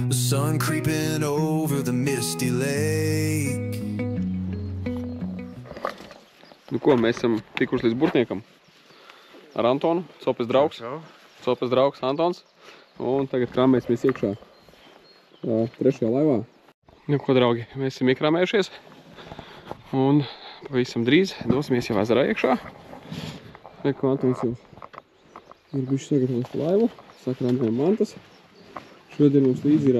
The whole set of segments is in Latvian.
The sun creeping over the misty lake. Nu ko, mēs esam tikuši līdz Burtniekam ar Antonu, Copes draugs. Copes draugs Antons. Un tagad krāmēsimies iekšā trešajā laivā. Nu ko, draugi, mēs esam iekrāmējušies. Un pavisam drīz dosimies jau ezerā iekšā. Neko, Antons jau ir bišķi sagatavos laivu. Sakrāmējam mantas. Šodien mums līdzi ir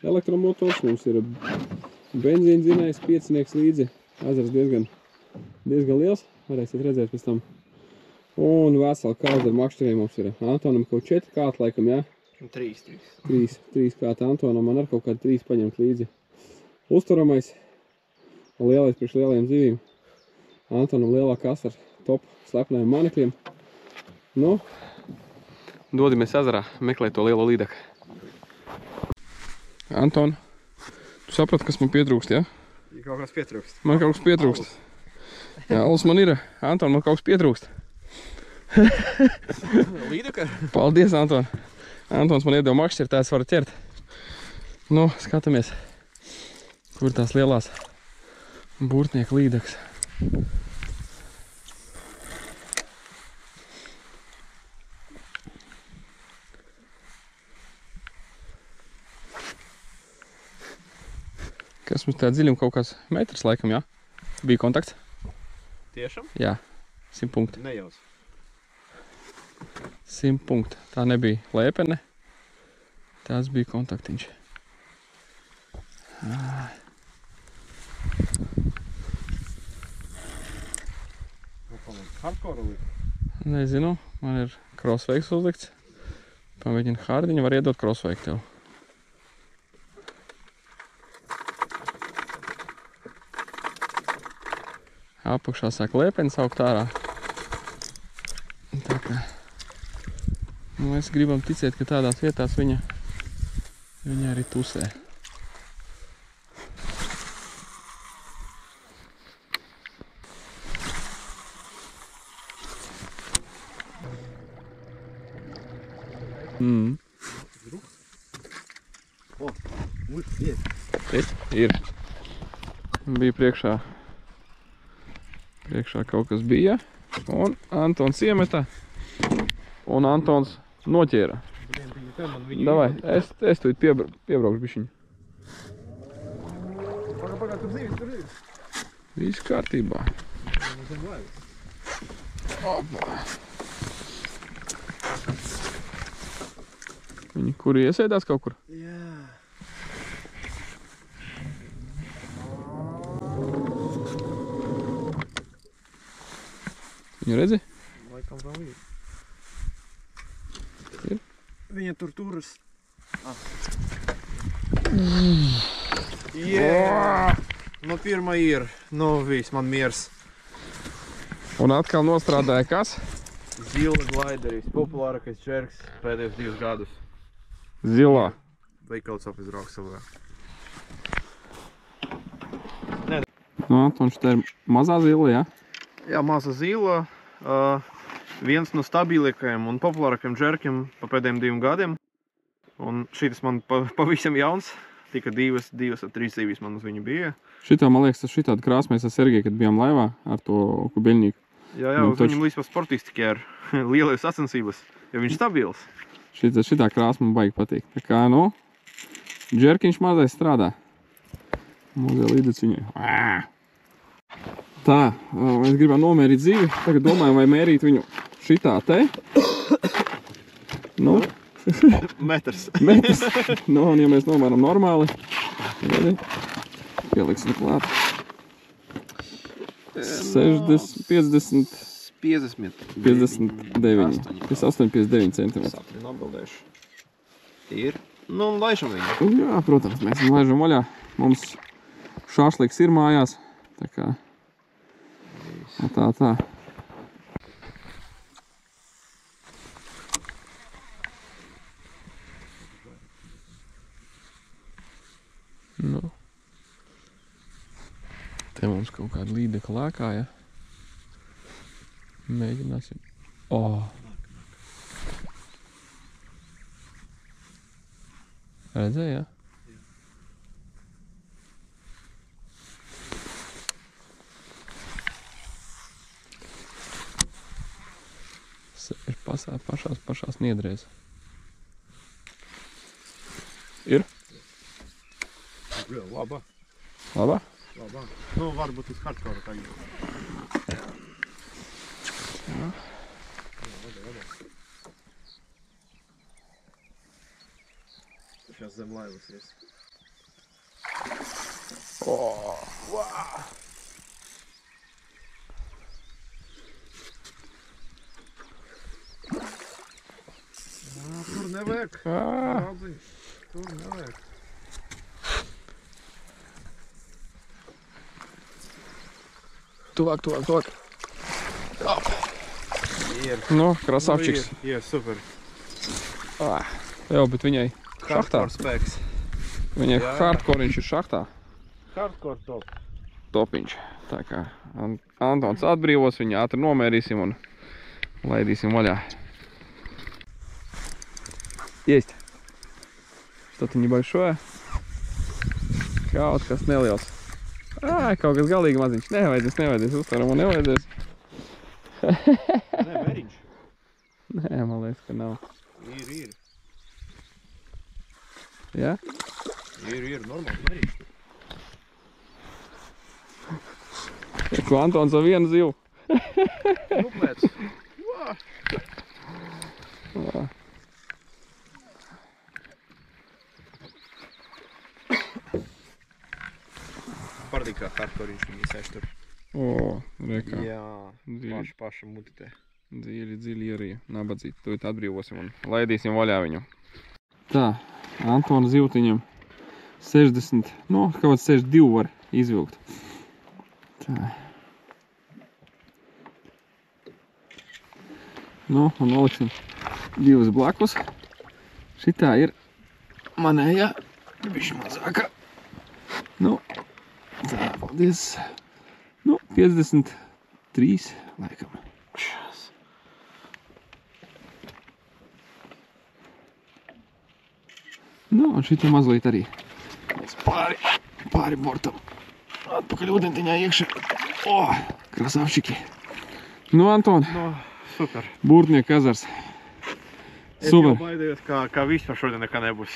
elektromotors. Mums ir benzīna dzinējs, piecinieks līdzi. Ezers diezgan liels. Varēsiet redzēt pēc tam. Un vesela kāda ar makšķeriem mums ir. Antonam kaut 4 kāti laikam, jā? 3 kāti Antonam. Man ar kaut kādu 3 paņemt līdzi. Uzturamais. Lielais priekš lielajiem zivīm. Antonam lielā kasa ar top slepnējiem manekļiem. Nu, dodimies ezerā, meklēt to lielo līdeku. Anton, tu saprati, kas man pietrūkst, jā? Ja kaut kas pietrūkst. Man kaut kas pietrūkst. Jā, alus man ir. Anton, man kaut kas pietrūkst. Līdeka? Paldies, Anton. Antons man iedeva makšķeri, tā es varu ķert. Nu, skatamies, kur tās lielās Burtnieka līdekas. Kas mums tā dziļum kaut kāds metrs laikam, jā? Bija kontakts? Tiešām? Jā, 100 punkti. Nejauc. 100 punkti. Tā nebija lēpene. Tās bija kontaktiņš. Hardcore likt? Nezinu, man ir crossveiks uzlikts. Pamēģina hardiņu, var iedot crossveik tev. Apakšā sāk lēpeni saukt ārā. Tā kā mēs gribam ticēt, ka tādās vietās viņa arī tusē. Ir. Bija priekšā kaut kas bija, un Antons iemeta, un Antons noķēra. Davai, es tu piebraukšu bišķiņu. Pagā, tur zīvis. Viss kārtībā. Opa. Viņi kuri iesēdās kaut kur? Jā. Viņu redzi? Laikam vēl ir. Ir? Viņa tur turas. Nu, pirmā ir. Nu, viss, man miers. Un atkal nostrādāja kas? Zila glaideris. Populārākais čerks pēdējos 2 gadus. Zilā. Veikals apizrauks savā. Nu, Antons, tā ir mazā zila, jā? Jā, maza zila. Viens no stabilākajiem un populārākajiem džerkiem pa pēdējiem 2 gadiem. Un šitas man pavisam jauns. Tika 2 vai 3 zīvis man uz viņu bija. Šitā, man liekas, tas šitādu krāsu mēs ar Sergeju, kad bijām laivā ar to kubeļnieku. Jā, uz viņam līdz pa sportistikai ar lielais sacensības, jo viņš stabils. Šitā krāsa man baigi patīk. Tā kā, nu, džerkiņš mazais strādā. Mazie līdec viņai. Tā, mēs gribam nomērīt zivi. Tagad domājam, vai mērīt viņu šitā te. Nu. Metrs. Nu, un ja mēs nomēram normāli, pieliksim klāt. 60, 50, 59. Tas 8,59 cm. Sapni nobildēšu. Ir. Nu, un laišam viņu. Jā, protams, mēs viņu laižam vaļā. Mums šāšliks ir mājās. Tā kā. Tā. Nu. Te mums kaut kāda līdeka lēkāja. Mēģināsim. Redzēji, jā? Ir pašās niedrēs. Ir? Labā. Labā? Labā. Nu, varbūt uz hardcore tagad. Jā. Šās zem laivas ies. Tur nevajag. Draudziņ, tur nevajag. Tuvāk. Ir. Nu, krasavčiks. Ir, super. Jā, bet viņai šahtā. Hardcore spēks. Viņai hardcore viņš ir šahtā. Hardcore top. Topiņš. Tā kā Antons atbrīvos, viņu ātri nomērīsim un laidīsim vaļā. Есть. Что-то небольшое. Kaut kas neliels. Kaut kas galīgi maziņš. Nevajadzēs. Uztveram un nevajadzēs. Nē, veriņš. Nē, man liekas, ka nav. Ir. Jā? Ir, normāls veriņš. Ko Antons ar vienu zivu? Rupmēts. Pārdī kā hardcore viņi sēž tur. Rekā. Jā, Dziļi. paša mutitē. Dziļi arī nabadzīt. Tūlīt atbrīvosim un laidīsim vaļā viņu. Tā, Antona zivtiņam 60, kaut kāds 62 var izvilkt. Tā. Un noliksim divas blakus. Šitā ir manējā, bišķi mazākā. Tā, paldies. 53 laikam. Un šitā mazliet arī pāri bortam. Atpakaļ ūdentiņā iekšā. Krasavčiki. Anton. Super. Burtnieku ezers. Es jau Super. baidījos, ka vispār šodien nekā nebūs.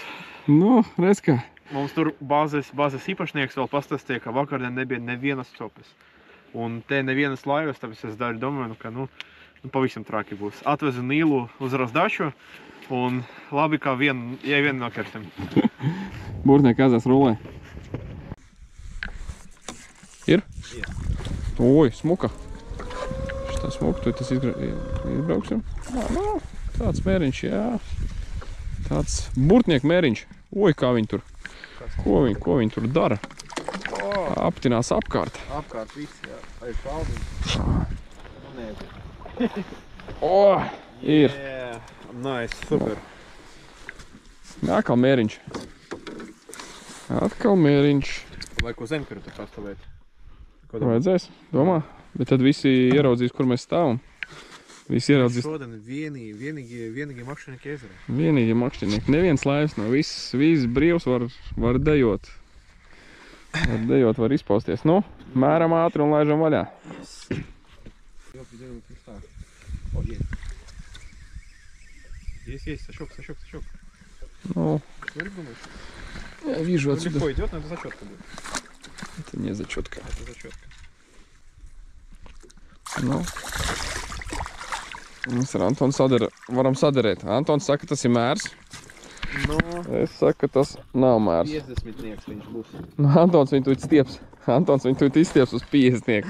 Redz kā. Mums tur bāzes īpašnieks vēl pastāstīja, ka vakardien nebija nevienas copes. Un te nevienas laivas, tāpēc es domāju, ka pavisam traki būs. Atvezu Nīlu uz Razdaču un labi, ka vienu nokersim. Burtnieku ezers rulē. Ir? Ir. Oi, smuka. Šitā smuka, tu tas izbrauksim. Tāds mēriņš, jā. Tāds burtnieku mēriņš. Oi, kā viņi tur. Ko viņi tur dara? Aptinās apkārt. Apkārt viss, jā. Ai, paldies. Ir. Yeah, nice, super. Atkal mēriņš. Vai ko zemkara tur pastāvēt? Vajadzēs, domā. Bet tad visi ieraudzīs, kur mēs stāvam. Visi ieraudzīs. Šodien vienīgi makšķinieki ezerā. Vienīgi makšķinieki. Neviens laivs nav. Viss brīvs var dejot. Var izpausties. Mēram ātri un laižam vaļā. Есть, сачок. Я вижу отсюда. Легко идет, но это зачетка будет. Это не зачетка. Это зачетка. Mēs ar Antonu varam sadarēt. Antons saka, tas ir mērs. Es saku, ka tas nav mērs. 50-nieks viņš būs. Antons viņu tūlīt stieps. Antons viņu tūlīt izstieps uz 50-nieku.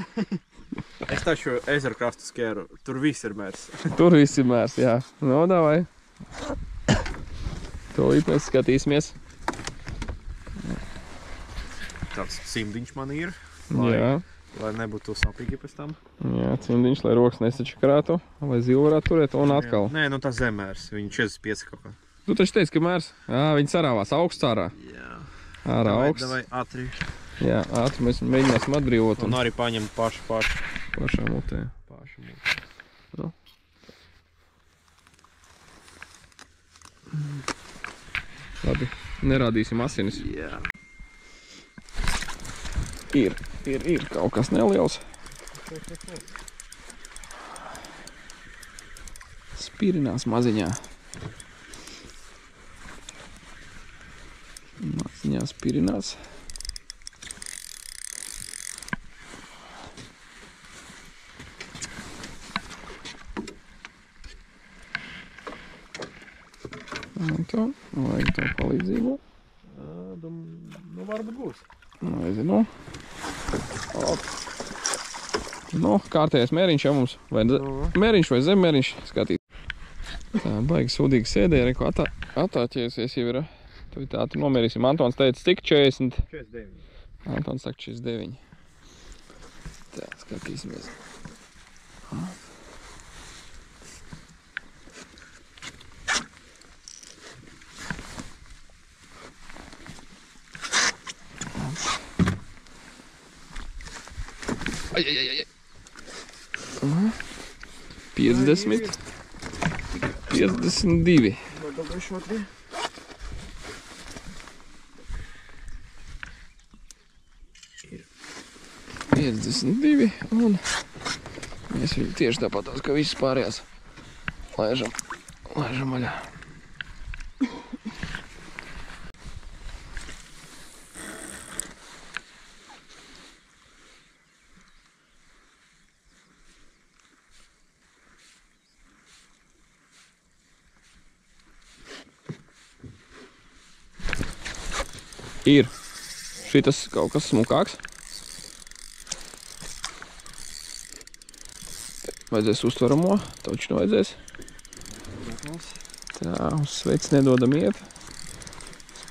Es taču ezeru krastu skēru. Tur viss ir mērs. Tur viss ir mērs, jā. Davai. Tūlīt mēs skatīsimies. Tāds cimdiņš man ir. Jā. Lai nebūtu sapīgi pēc tam. Jā, cimdiņš, lai rokas nesačakarētu, lai zilu varētu turēt un atkal. Nē, tas zemērs. Viņi 45 kaut kā. Tu taču teici, ka mērs? Viņi sarāvās augsts ārā. Jā. Ārā augsts. Davai ātri. Jā, ātri mēs mēģināsim atbrīvot. Un arī paņem pašu. Pašā mutē. Labi. Nerādīsim asinis. Jā. Ir kaut kas neliels. Spirinās maziņā. Maziņā spirinās. Vajag to palīdzību. Nu, varbūt būs. Nezinu. Nu, kārtējais mēriņš jau mums. Vai mēriņš vai zemmēriņš skatīt. Tā, baigi sūdīgi sēdēja, ko attāķējusies jau ir. Tu tā, tu nomērīsim. Antons teica, cik 40? 49. Antons saka 49. Tā, skatīsimies. Ai. 50. 52. Nodabēšot. 52 un mēs viņu tieši tāpatās, ka visas pārējās laižam vaļā. Ir šitas kaut kas smukāks. Vajadzēs uztveramo, taču nevajadzēs. Tā, uz sveic nedodam iet.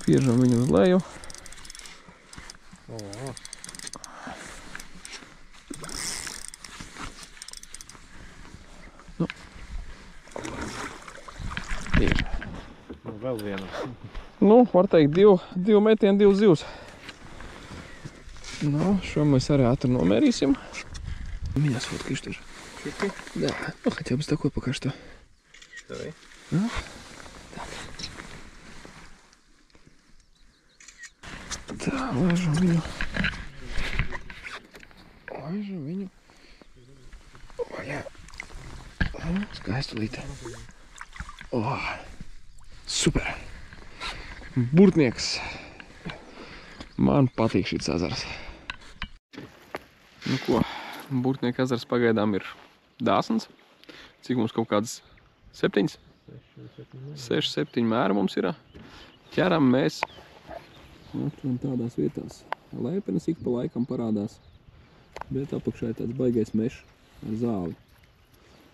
Spiežam viņu uz leju. Nu. Ir. Nu, vēl viena. Nu, var teikt, divu metienu, 2 zivs. Nu, šo mēs arī ātri nomērīsim. Меня сфоткаешь тоже? Чуть-чуть? Да, ну хотя бы с такой пока что. Давай. А? Так. Tā, laižam viņu. Vaļā. Skaistu līte. Super. Burtnieks. Man patīk šis ezers. Nu ko, Burtnieka ezers pagaidām ir dāsns. Cik mums kaut kādas 7? 6-7 mēri mums ir. Ķeram mēs tādās vietās. Lēpenes ik pa laikam parādās. Bet apakšā ir tāds baigais mešs ar zāli.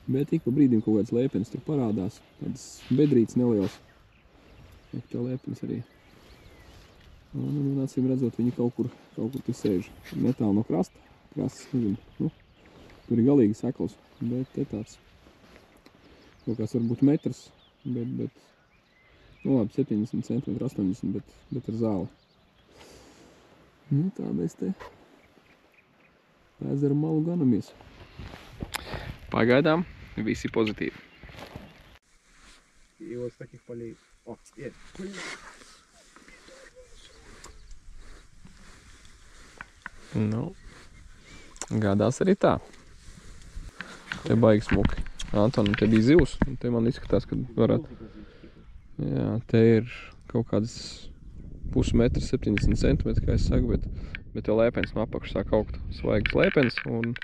Bet ik pa brīdim kaut kāds lēpenes tur parādās. Tāds bedrīts neliels. Tā lēpenes arī. Un acīm redzot, viņi kaut kur tur sēž. Netālu no krasta. Krasts, nezinu, nu, tur ir galīgi sekls. Bet te tāds kaut kāds varbūt metrs. Bet nu labi, 70 cm, 80, bet ar zāli. Nu, tā mēs te ezera malu ganamies. Pagaidām visi pozitīvi. И вот с таких полей. О, есть. Nu, gādās arī tā. Te baigi smuki. Antonam, te bija zivs. Te man izskatās, ka varētu. Jā, te ir kaut kādas pusmetrs, 70 cm, kā es saku, bet te lēpens no apakšas sāk augt svaigas lēpens, un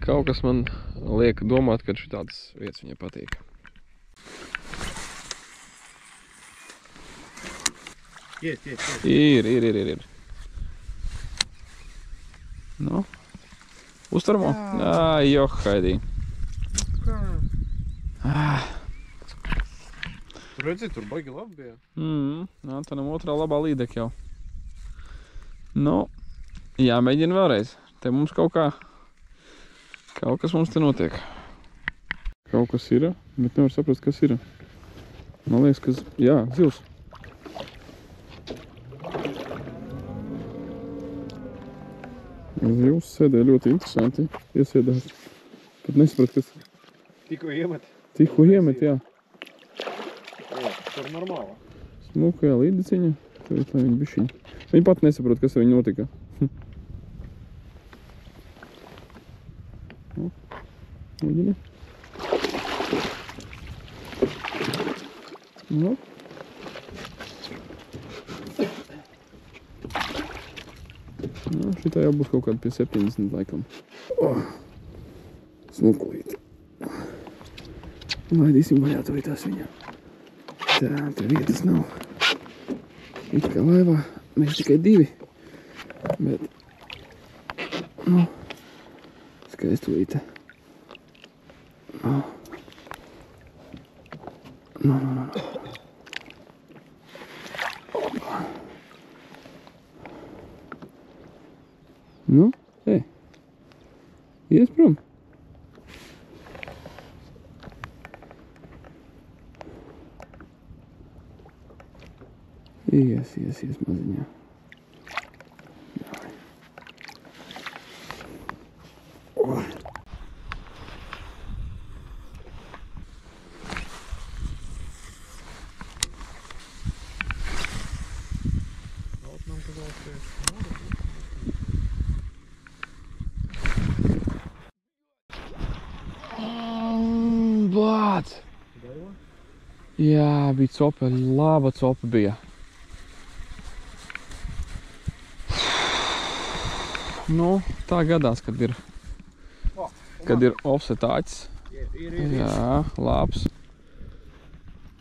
kaut kas man liek domāt, ka šitādas vietas viņai patīk. Ir. Nu, uztveramo? Ai, jo, haidī. Redzi, tur baigi labi bija. Antonam otrā labā līdek jau. Nu, jāmēģina vēlreiz. Te mums kaut kas mums te notiek. Kaut kas ir, bet nevar saprast, kas ir. Man liekas, ka, jā, zivs. Zivs sēdēja ļoti interesanti. Iesēdās. Pat nesaprat, kas... Tikko iemet. Tikko iemet, jā. Tur normāli. Smukajā līdeciņa. Tad, lai viņi bišķiņ. Viņi pat nesaprot, kas ar viņu notika. Uģini. No. No, šitā jau būs kaut kāda pie 70 laikam. Smukulīti. Laidīsim vaļā tuvītās viņam. Tā, te vietas nav. It kā laivā mēs tikai 2. Bet, nu, skaistulīte. No. Nu, ies prom. Ies maziņā. Blāds! Jā, bija copa, laba copa bija. Nu, tā gadās, kad ir offset acis. Jā, labs.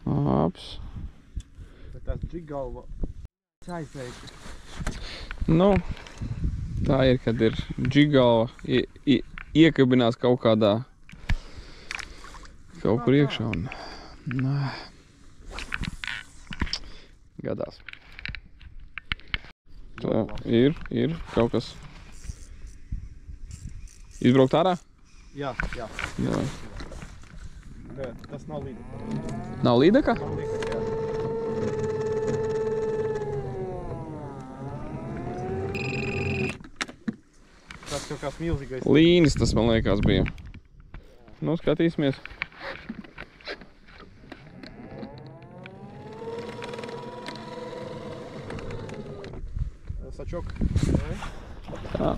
Bet tās džigalva aizveikti. Nu, tā ir, kad ir džigalva iekabinās kaut kādā kaut kur iekšā un gadās. Tā ir kaut kas. Izbraukt ārā? Jā. Davai. Bet tas nav līdeka. Nav līdeka? Nav līdeka, jā. Tas kaut kāds milzīgais. Līnis tas, man liekas, bija. Nu, skatīsimies. Sačok. Tā.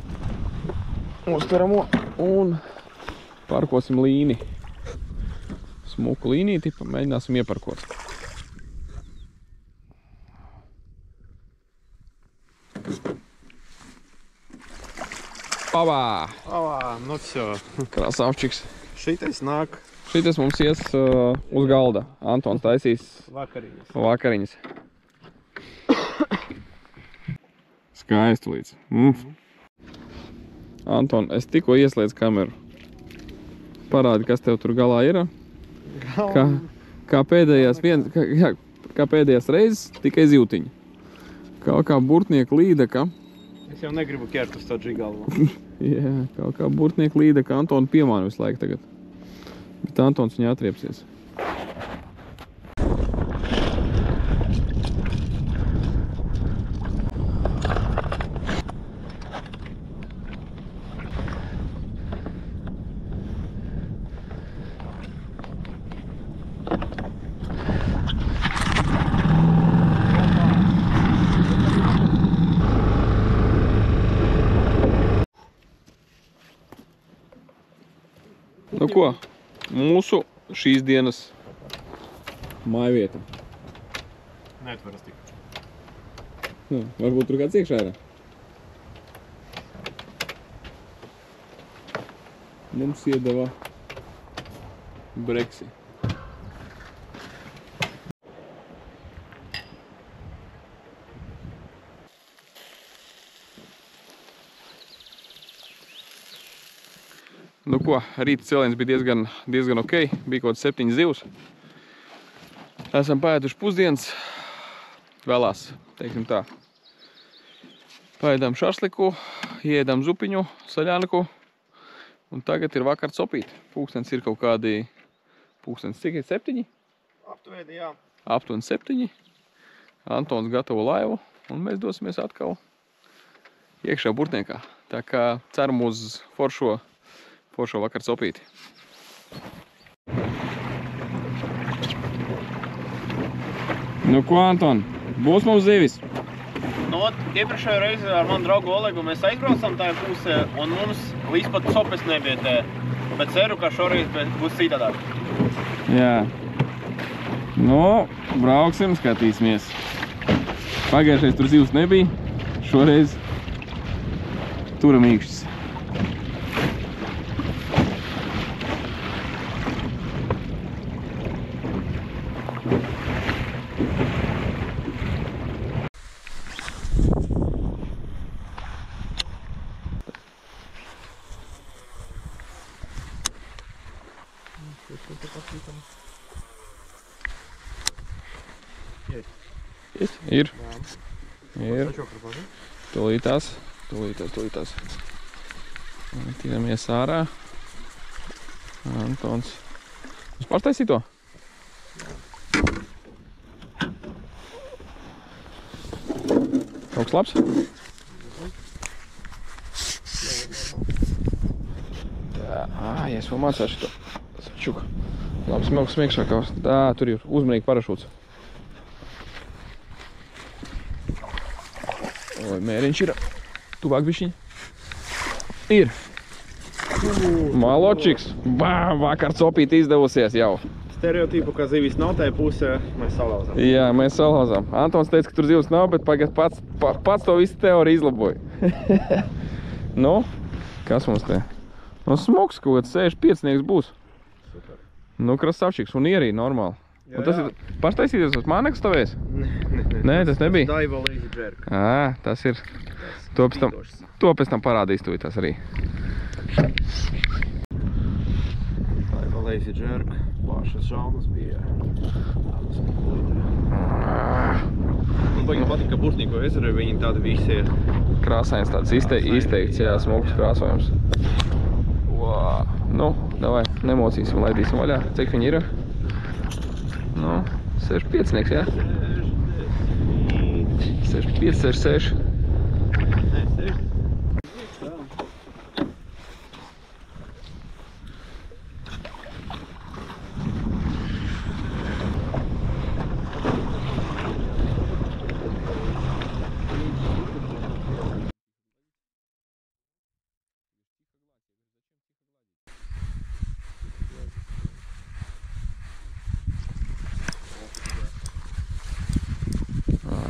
Uztveramo un parkosim līni. Smuku līnīti, mēģināsim ieparkot. Pavā! Nu всё. Krasavčiks. Šitais nāk Šitas mums ies uz galda. Antons taisīs vakariņas. Skaisti līdz. Anton, es tikko ieslēdzu kameru. Parādi, kas tev tur galā ir. Kā pēdējās reizes, tikai zivtiņa. Kaut kā burtnieka līdeka. Es jau negribu ķert uz to džigalvu. Jā, kaut kā burtnieka līdeka Antonu piemāna visu laiku tagad. Bet Antons viņu atriepsies. Nu ko, mūsu šīs dienas mājvieta. Neatveras tik. Nu, varbūt tur kāds iekšā ir. Mums iedeva breksi. Nu ko, rīta cēliens bija diezgan ok, bija kaut 7 zivs. Esam paēduši pusdienas, vēlās, teiksim tā. Paēdām šašliku, ieēdām zupiņu, saļāniku, un tagad ir vakar copīt. Pūkstens ir kaut kādi, cik ir 7? Aptuveni, jā. Aptuveni 7. Antons gatavo laivu, un mēs dosimies atkal iekšā burtniekā. Tā kā ceram uz foršo vakar copīti. Nu ko, Anton? Būs mums zivis. Nu, iepriekšējā reize ar manu draugu Olegu mēs aizbraucam tajā pusē, un mums līdz pat sopes nebija te. Bet ceru, ka šoreiz būs citādāk. Jā. Nu, brauksim, skatīsimies. Pagājušais tur zivs nebija, šoreiz turam īkšķis. Ir. Ir. Tūlītās. Tiramies ārā. Antons. Uz pārtaisīt to? Kaut kas labs? Jā, es vēl mācāšu to. Čuk. Labi, smelks smiekšākās. Tā, tur ir uzmanīgi parašūts. Oi, mēriņš ir. Tuvāk bišķiņ. Ir. Maločiks. Vakar copīt izdevusies jau. Stereotipu, ka zivis nav tajā pusē, mēs salauzām. Jā, mēs salauzām. Antons teica, ka tur zivs nav, bet pagad pats to visu teoriju izlaboja. Nu, kas mums te? Nu, smuks kaut kāds 65 būs. Super. Nu, krasavčiks. Un ierī normāli. Un tas ir paštaisīties uz māneku stavēs? Nē, tas nebija. Daiva Lazy Jerk. Tas ir. To pēc tam parādīs tuvītās arī. Daiva Lazy Jerk. Plašas žalmas bija. Man baigi patīk, ka Bursnīko ezerē viņi tādi visi ir. Krāsains tāds izteikts, jā, smuks krāsojums. Nu, davai, nemocīsim, laidīsim vaļā. Cik viņi ir? Nu, 65, jā? 65, 66. Nē, 6.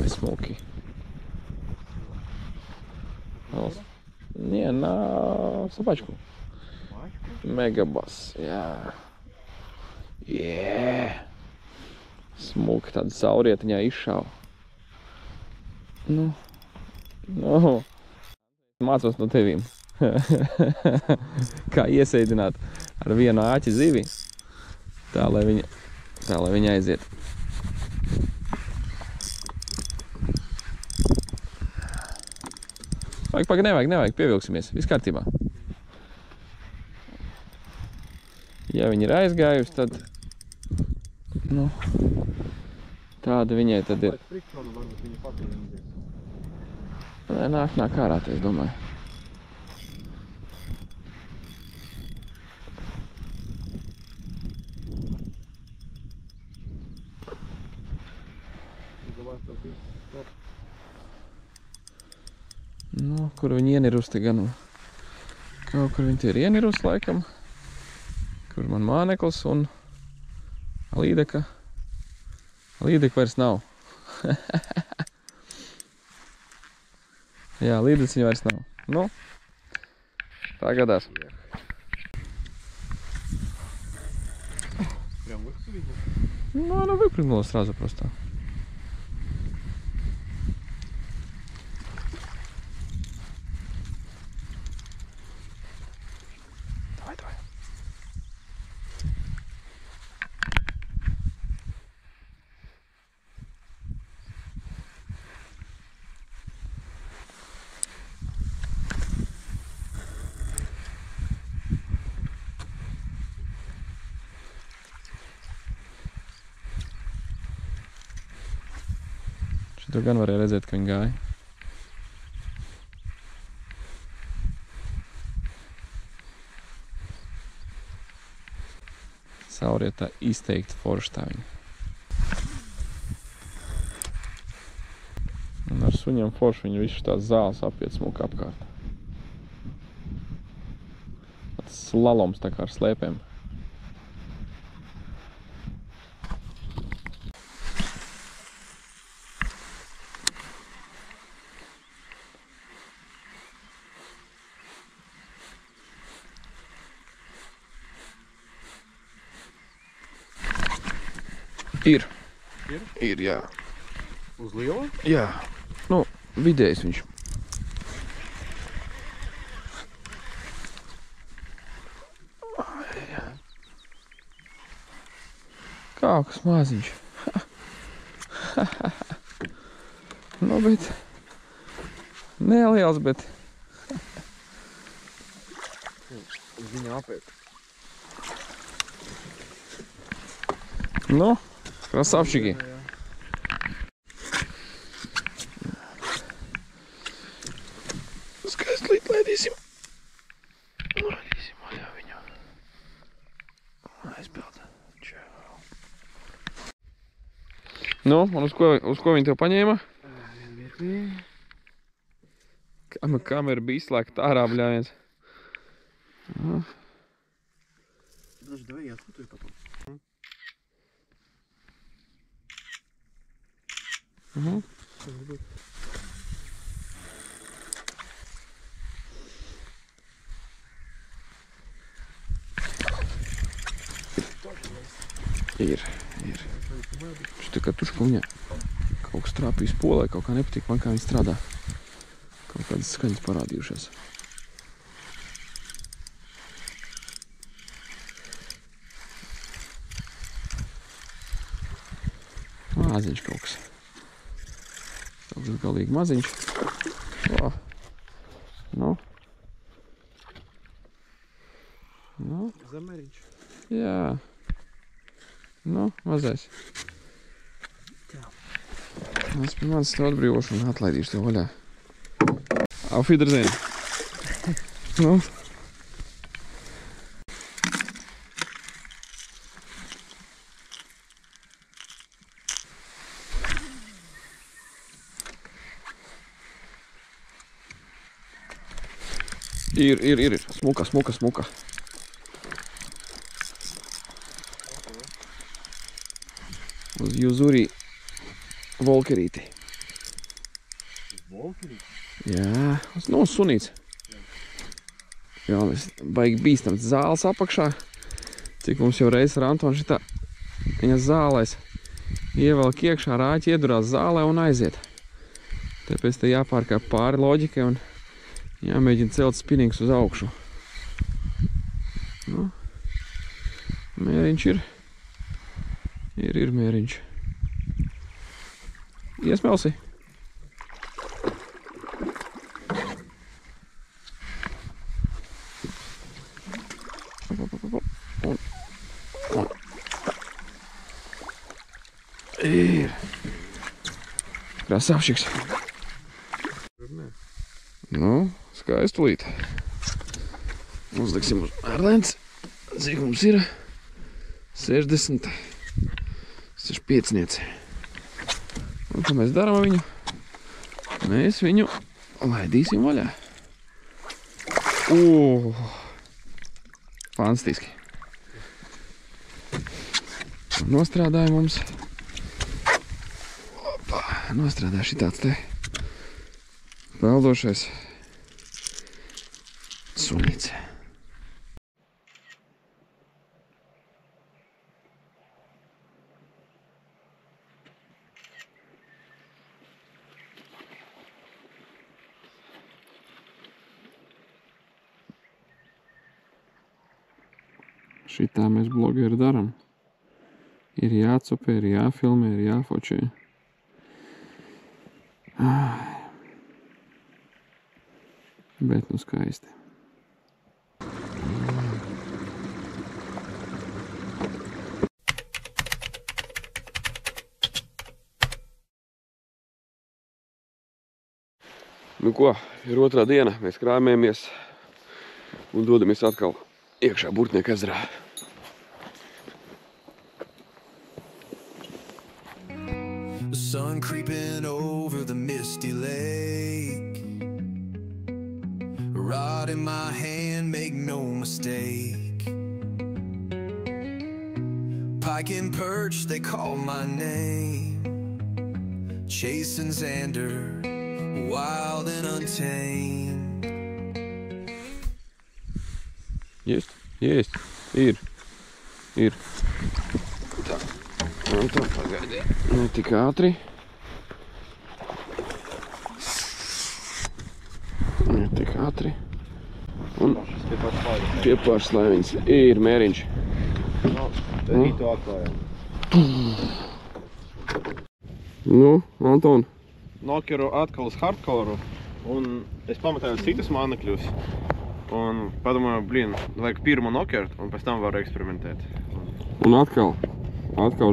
Smoky. Не, на собачку. Мегабас, jā. Smuki tāda saurietiņā izšāva. Nu. Mācos no tevīm. Kā iesaidināt ar vienu āķi zivi. Tā, lai viņa aiziet. Nevajag, pievilksimies, viss kārtībā. Ja viņi ir aizgājusi, tad, nu, tāda viņai tad ir. Nē, nāk ārā, es domāju. Nu, kur viņi ienirus te gan? Kaut kur viņi te ir ienirus laikam. Kur man māneklis un līdeka. Līdeka vairs nav. Jā, līdeciņa vairs nav. Nu, tā gadās. Nu, она выпрыгнула сразу просто. Šito gan varēja redzēt, ka viņi gāja. Saurietā izteikti forši tā viņa. suņam forši, viņu visu tās zāles apiet smuka apkārt. Tas slaloms tā kā ar slēpēm. Ir, jā. Uz liela? Jā, nu, vidējs viņš. Kaut kas maziņš. Nu, bet neliels, bet Viņa apēt. nu, krasavčiki. Skaistlīt laidīsim. Laidīsim vaļā viņu. Aizpilda. Čau. Nu, un uz ko viņi tev paņēma? Kamera bija izslēgta ārā, bļāviens. Подожди, давай я отфотаю потом. Ir. Šitā katuška viņa kaut kas trāpīs polē, kaut kā nepatīk man, kā viņa strādā. Kaut kādas skaņas parādījušās. Maziņš kaut kas. Kaut kas galīgi maziņš. O. Nu. Zameriņš. Jā. Nu, mazais. Es pie manis tev atbrīvošu un atlaidīšu tev vaļā. Auf Wiedersehen. Nu. Ir. Smuka. Uz Juzuri volkerīti. Volkerīti? Jā, nu, sunīts. Jā, mēs baigi bīstams zāles apakšā. Cik mums jau reiz ar Antonu šitā viņas zālēs ievelk iekšā, rāķi iedurās zālē un aiziet. Tāpēc te jāpārkāp pāri loģikai un jāmēģina celt spinnings uz augšu. Nu, mēriņš ir. Ir mēriņš. Iesmelsi? Ir. Krasavšiks. Nu, skaistulīt. Uzliksim uz ārlēns. Cik mums ir? 60. 65. Un ko mēs darām ar viņu? Mēs viņu laidīsim vaļā. Fantastiski. Nostrādāja mums. Nostrādāja šitāds te peldošais sunīts. Šitā mēs blogeri daram. Ir jācupē, ir jāfilmē, ir jāfočē. Bet nu skaisti. Nu ko, ir otrā diena, mēs krājumējamies un dodamies atkal iekšā Burtnieku ezerā. The sun creeping over the misty lake. A rod in my hand, make no mistake. Pike and perch, they call my name. Chasing Xander, wild and untamed. Есть, есть, ir. Tā, un tā pagaidi, ne tik ātri. Ne tik ātri. Un pie pašas laiviņas ir mēriņš. Rītu atklājām. Nu, Anton. Nokeru atkal uz hardcore'u, un es pamatēju citus mānekļus. Un padomāju, blin, vajag pirmo nokert, un pēc tam varu eksperimentēt. Un atkal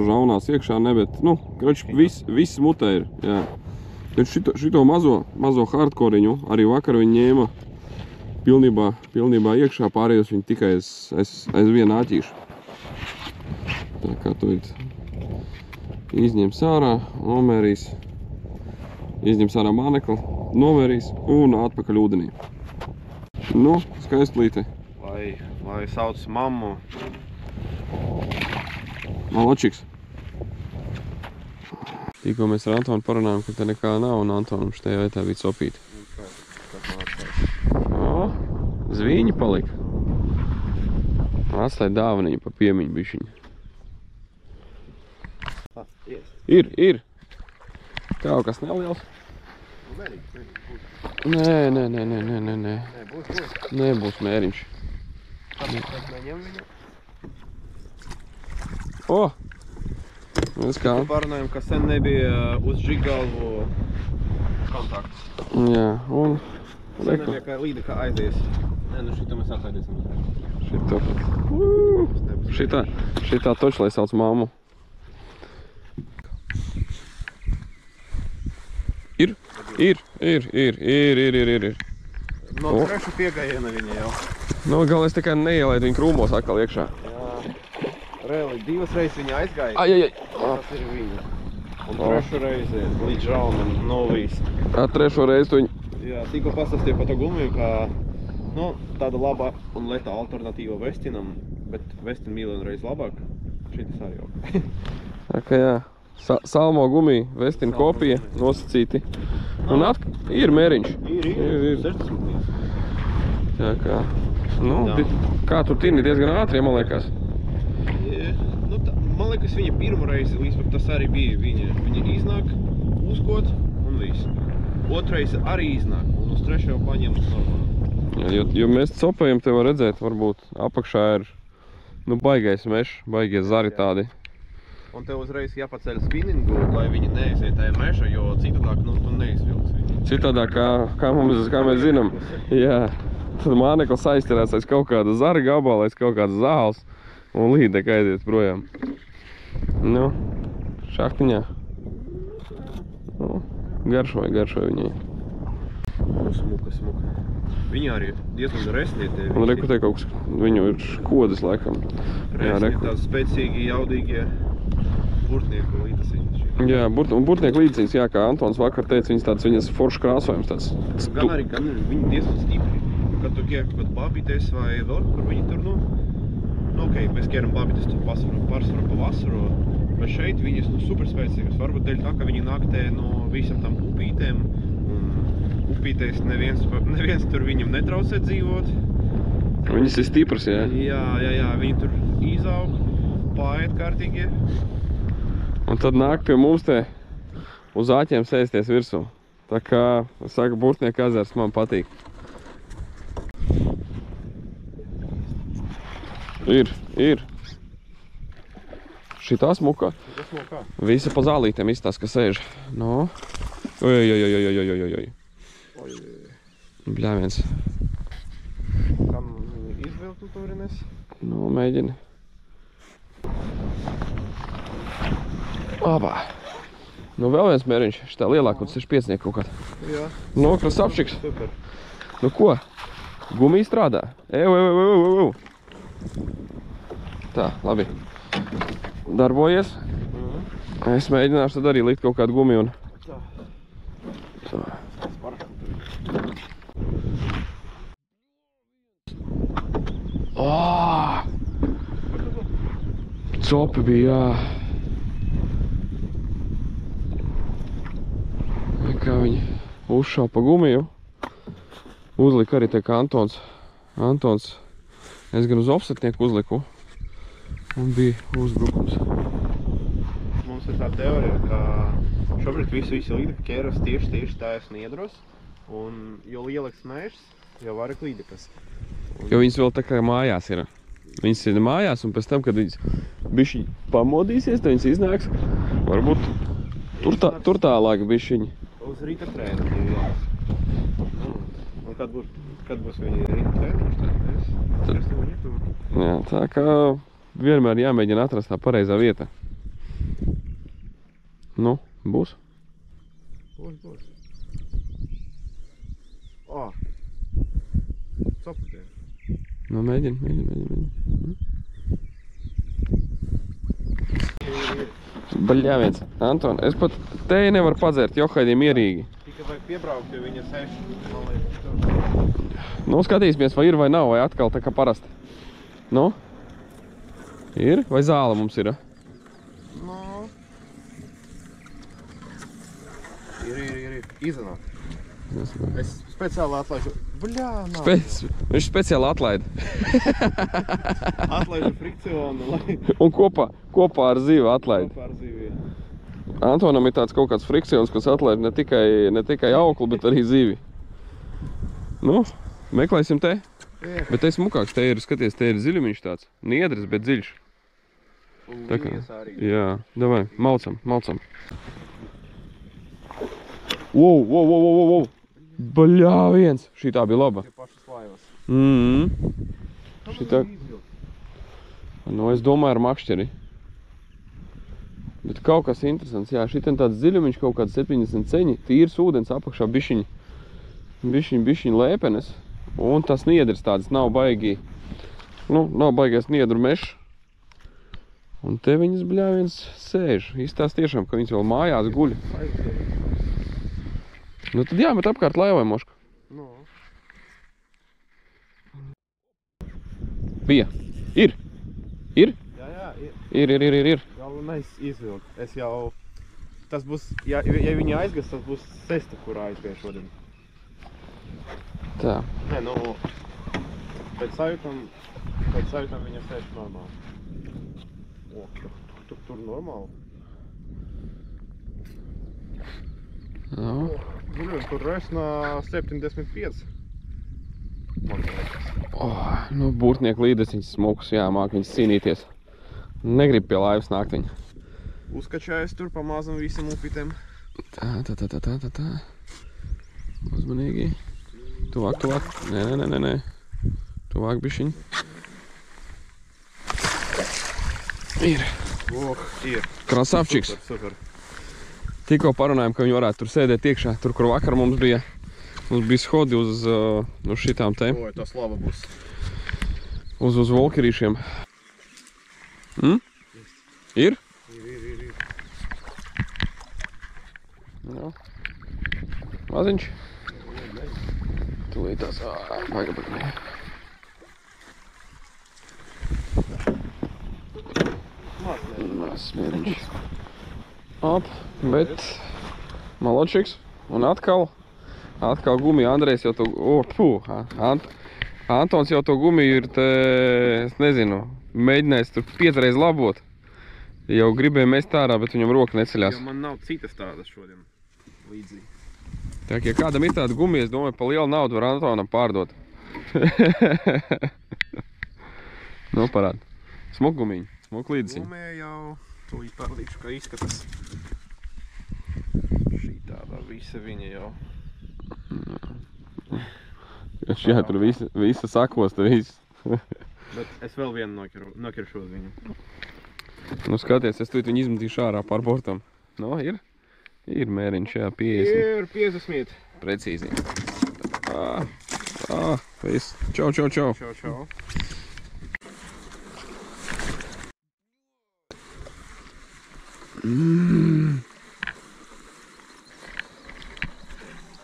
žaunās iekšā, ne, bet, nu, krač, viss mutē ir, jā. Bet šito mazo hardcore'iņu arī vakar viņi ņēma pilnībā iekšā, pārējos viņi tikai aiz vienu āķīšu. Tā kā to ir izņems ārā, nomērīs, izņems ārā mānekli, nomērīs un atpakaļ ūdenī. Nu, skaistlīte. Lai sauc mammu. Maločiks. Tikko mēs ar Antonu parunājām, ka te nekā nav, un Antonam štajā vietā bija copīti. O, zvīņi palika. Atstāja dāvaniņu pa piemiņu bišķiņu. Ir. Kaut kas neliels. Nē. Nebūs mēriņš. O! Mēs kā? Parunājam, ka sen nebija uz žiggalvu kontakts. Jā, un... Sen nebija kā līda, kā aizies. Nē, nu šito mēs atlaidīsim. Šitā toči, lai sauc mammu. Ir. No trešu piegājiena viņa jau. Nu, galvenais tikai neielaidu viņu krūmos atkal iekšā. Jā. Reāli, 2 reizes viņa aizgāja. Ai. Tas ir viņa. Un 3. reizi līdz žaunam novīs. Trešo reizi tu viņu... Jā, tikko pastāstīju par to gumiju, ka tāda laba un lētā alternatīva Vestinam, bet Vestin miljonu reizi labāk. Šitas arī jau. Tā kā jā. Salmo gumija, Vestina kopija, nosacīti. Un ir mēriņš. Ir. 60. Tā kā, nu, kā tu tini diezgan ātri, man liekas. Man liekas, viņa pirmo reizi, līdz pat tas arī bija. Viņa iznāk, uzkot un viss. Otrais arī iznāk, un uz trešo paņem normāli. Jo mēs copējam, te var redzēt, varbūt apakšā ir, baigais mešs, baigie zari tādi. Un tev uzreiz jāpaceļ spinningu, lai viņi neaiziet tajā meža, jo citādāk, tu neizvilks viņu. Citādāk, kā mēs zinām, jā, tad māneklis aizķerās aiz kaut kāda zara gabala, aiz kaut kāda zāles, un līdek aiziet projām. Nu, šahtiņā. Nu, garšoja viņai. Smuka. Viņa arī diezgan resnietē. Un rekutē kaut kas, viņu ir kodas laikam. Resniet, tās spēcīgi, jaudīgie burtnieku līdziņas. Jā, burtnieku līdziņas, jā, kā Antons vakar teica, viņas foršs krāsojums tāds. Gan arī viņi diezgan stipri. Kad tu ķer kaut babītes vai vēl, kur viņi tur, mēs ķeram babītes tur pārsvaru pa vasaru, bet šeit viņas super spēcīgas. Varbūt dēļ tā, ka viņi nāk te no visam tam upītēm, un upītēs neviens tur viņam netraucē dzīvot. Viņas ir stipras, jā? Jā, viņi tur izaug, pāriet kārtīgi. Un tad nāk pie mums te uz āķiem sēsties virsū. Tā kā, es saku, Burtnieku ezers man patīk. Ir. Šitā smuka. Visa pa zālītēm izstās, ka sēž. No. Oj. Bļāviens. Kam izvilkt turines? Nu, mēģini. Abā. Nu, vēl viens mēriņš. Šitā lielāk, un 65 kaut kādā. Jā. Nu, krasavčiks. Super. Nu, ko? Gumija strādā. Eju. Tā, labi. Darbojies. Es mēģināšu tad arī likt kaut kādu gumiju un... Tā. Copi bija, jā. Kā viņi uzšāva pa gumiju. Uzlika arī te kā Antons. Es gan uz offsetnieku uzliku. Un bija uzbrukums. Mums ir tā teorija, ka šobrīd visi līdeka ķeras tieši tājas niedros. Un jo lielāks mežs, jo vairāk līdekas. Jo viņas vēl tā kā mājās ir. Viņas ir mājās un pēc tam, kad viņas bišķi pamodīsies, tad viņas iznāks. Varbūt tur tālāk bišķiņi. Uz rīta trēniņu, jā. Un kad būs viņi rīta trēniņš? Jā, tā kā vienmēr jāmēģina atrast tā pareizā vieta. Nu, būs? Būs. Coputē. Nu, mēģini. Baļļā viens. Anton, es pat teju nevaru padzērt, Johaidī mierīgi. Tikai vajag piebraukt, jo viņa sēž, man liekas. Nu, skatīsimies, vai ir vai nav, vai atkal tā kā parasti. Nu? Ir? Vai zāle mums ir? Nu. Ir. Izanāk. Es speciāli atlaižu. Bļā, nav. Viņš speciāli atlaida. Atlaižu frikcionu, lai... Un kopā ar zīvi atlaida. Kopā ar zīvi, jā. Antonam ir tāds kaut kāds frikcions, kas atlaida ne tikai auklu, bet arī zīvi. Nu, meklēsim te. Jā. Bet te smukāks, te ir, skaties, te ir ziļumiņš tāds. Niedris, bet dziļš. Un Tā kā, līnijas arī. jā, davai, malcam. Wow. Baļā viens. Šitā bija laba. Tie pašas laivas. Šitā. Nu, es domāju ar makšķeri. Bet kaut kas interesants, jā. Šitien tāds ziļumiņš, kaut kāds 70 ceņi. Tīrs ūdens apakšā bišķiņ lēpenes. Un tas niedris tāds nav baigi. Nu, nav baigais niedru mešs. Un te viņas, bļā, viens sēž. Izstās tiešām, ka viņas vēl mājās guļ. Nu tad jāmet apkārt laivai, moška. Nu. Bija. Ir? Jā, ir. Ir. Galvenais izvilkt. Es jau... Tas būs... Ja viņi aizgas, tas būs sesta, kurā aizgāja šodien. Tā. Nē, nu... Pēc sajūtam viņa sēž normāli. Tur normāli. Nu. Tur resnā 75. Nu, būrtnieku līdes viņas smukus, jā, māk viņas cīnīties. Negrib pie laivas nākt viņa. Uzkačājas tur pamazam visam upitēm. Tā. Uzmanīgi. Tuvāk. Nē. Tuvāk bišķiņ. Ir. Ir. Krasavčiks. Super. Tikko parunājām, ka viņi varētu tur sēdēt iekšā, tur, kur vakar mums bija schodi uz šitām te. Oi, tas laba būs. Uz volkerīšiem. Ir? Ir. Jā. Maziņš. Tūlīt tās, baigi. Smēriņš. Bet maločiks. Un atkal gumija. Andrejs jau to... Antons jau to gumiju ir te, es nezinu, mēģinājis tur 5 reizes labot. Jau gribēja mest ārā, bet viņam roka neceļās. Jo man nav citas tādas šodien līdzīgi. Tā, ja kādam ir tāda gumija, es domāju, pa lielu naudu var Antonam pārdot. Nu, parād. Smuk gumiņi, smuk līdziņi. Gumija jau... Tūlīt pārlīkšu, kā izskatās. Šī tādā visa viņa jau. Jā, tur visa sakosta, viss. Bet es vēl vienu nokiršu uz viņu. Nu, skaties, es tūlīt viņu izmetīšu ārā pār bortam. Nu, ir? Ir mēriņš, jā, 50. Ir 50. Precīzi. Viss. Čau. Čau.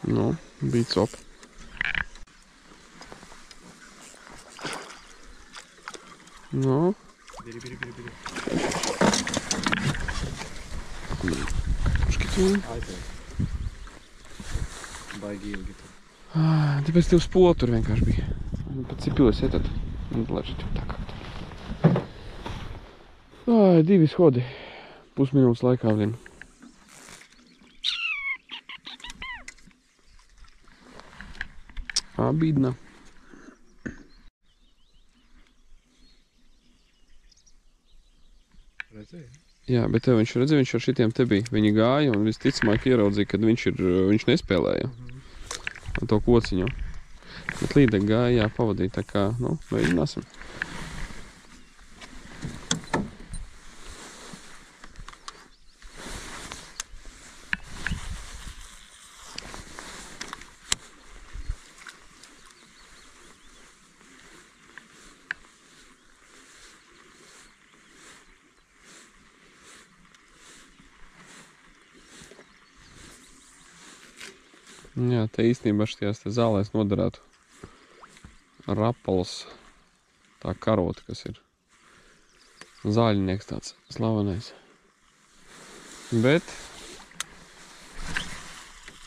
Nu, bija cop. Nu. Škitūni. Baigi ilgi tur. Tāpēc tev spola tur vienkārši bija. Pat cipilis ietat. Un ležat jau tā kā tur. Ai, 2 schodi. Pusminūtes laikā vien. Bīdna. Redzēji? Jā, bet tev viņš redzēja, viņš ar šitiem te bija. Viņi gāja un visticamāk ieraudzīja, kad viņš nespēlēja. Ar to kociņu. Bet līdek gāja, jā, pavadīja, tā kā, nu, mēģināsim. Jā, te īstenībā šitās te zālēs noderētu rapals, tā karota, kas ir zāļinieks tāds slavenais. Bet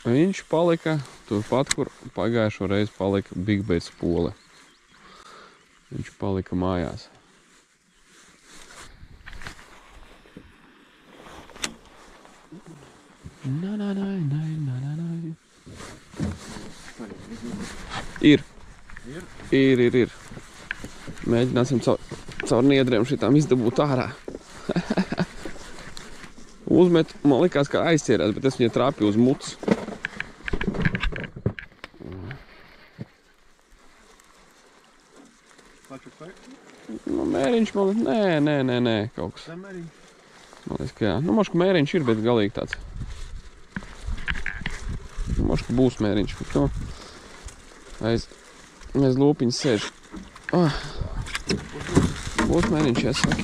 viņš palika turpat, kur pagājušo reizi palika Big Bait spole. Viņš palika mājās. Ir. Mēģināsim caur niedriem šitām izdabūt ārā. Uzmet, man likās, ka aizķērās, bet es viņai trāpīju uz muts. Nu, mēriņš man liekas, nē, kaut kas. Man liekas, ka jā. Nu, mošku mēriņš ir, bet galīgi tāds. Mošku būs mēriņš, bet nu, aiz lūpiņas sēž. Būs mēriņš, jāsaka.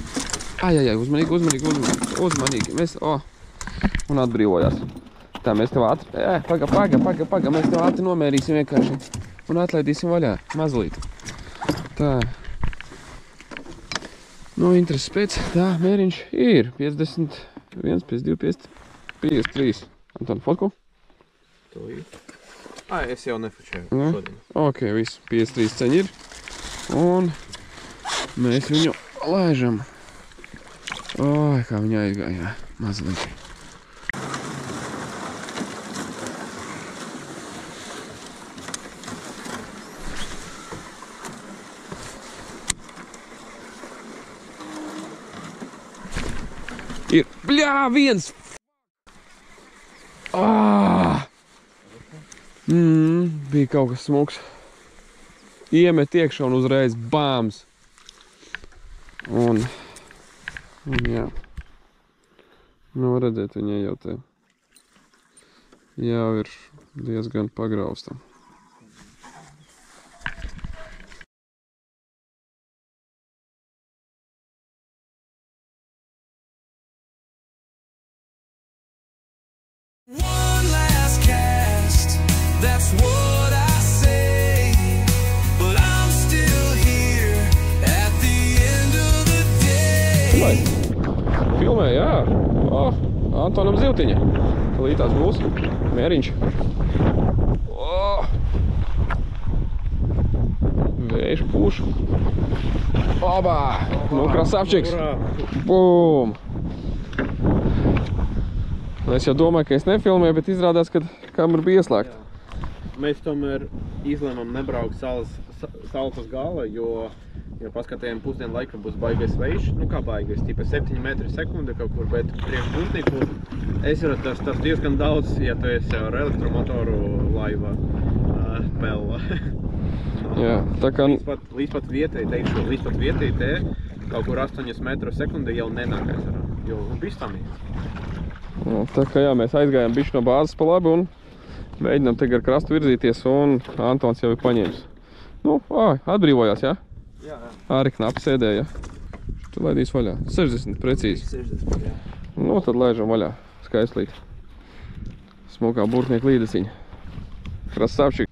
Uzmanīgi. Mēs, un atbrīvojās. Tā, mēs tev ātri, paga, mēs tev ātri nomērīsim vienkārši. Un atlaidīsim vaļā, mazlīt. Tā. Nu, intereses pēc, tā, mēriņš ir 51, 52, 53. Anton, fotku? Es jau nefočēju šodien. Ok, viss, 53 ceņi ir. Un mēs viņu laižam. Oi, kā viņa aizgāja, mazliet. Ir, bļā, viens! Bija kaut kas smuks. Iemet iekšā un uzreiz bāms. Un jā. Nu, redzēt, viņai jau te jau ir diezgan pagrausta. One last cast, that's what I say. But I'm still here at the end of the day. Filmē, jā. Antonam Ziltiņa. Lītās būs. Mēriņš. Vējš pūš. Obā! Nu, krasavčiks. Bum! Es jau domāju, ka es nefilmēju, bet izrādās, ka kamera bija ieslēgta. Mēs tomēr izlēmām nebraukt salas gala, jo paskatījām pusdienu laikā būs baigais vējš. Nu kā baigais, tipa 7 metri sekunde kaut kur, bet priekš burtnieku es varu tas diezgan daudz, ja tu esi ar elektromotoru laiva pella. Jā, tā kā... Līdz pat vietai, teikšu, līdz pat vietai te kaut kur 8 metru sekunde jau nenākais ar, jo bīstamīgi. Tā kā jā, mēs aizgājām bišķi no bāzes pa labi un mēģinām te gar krastu virzīties un Antons jau ir paņēmis. Nu, atbrīvojās, jā? Jā. Arī knapi sēdēja. Tu laidīs vaļā. 60 precīzi. 60, jā. Nu, tad laižam vaļā. Skaistlīt. Smukā burtnieku līdesiņa. Krasavčik.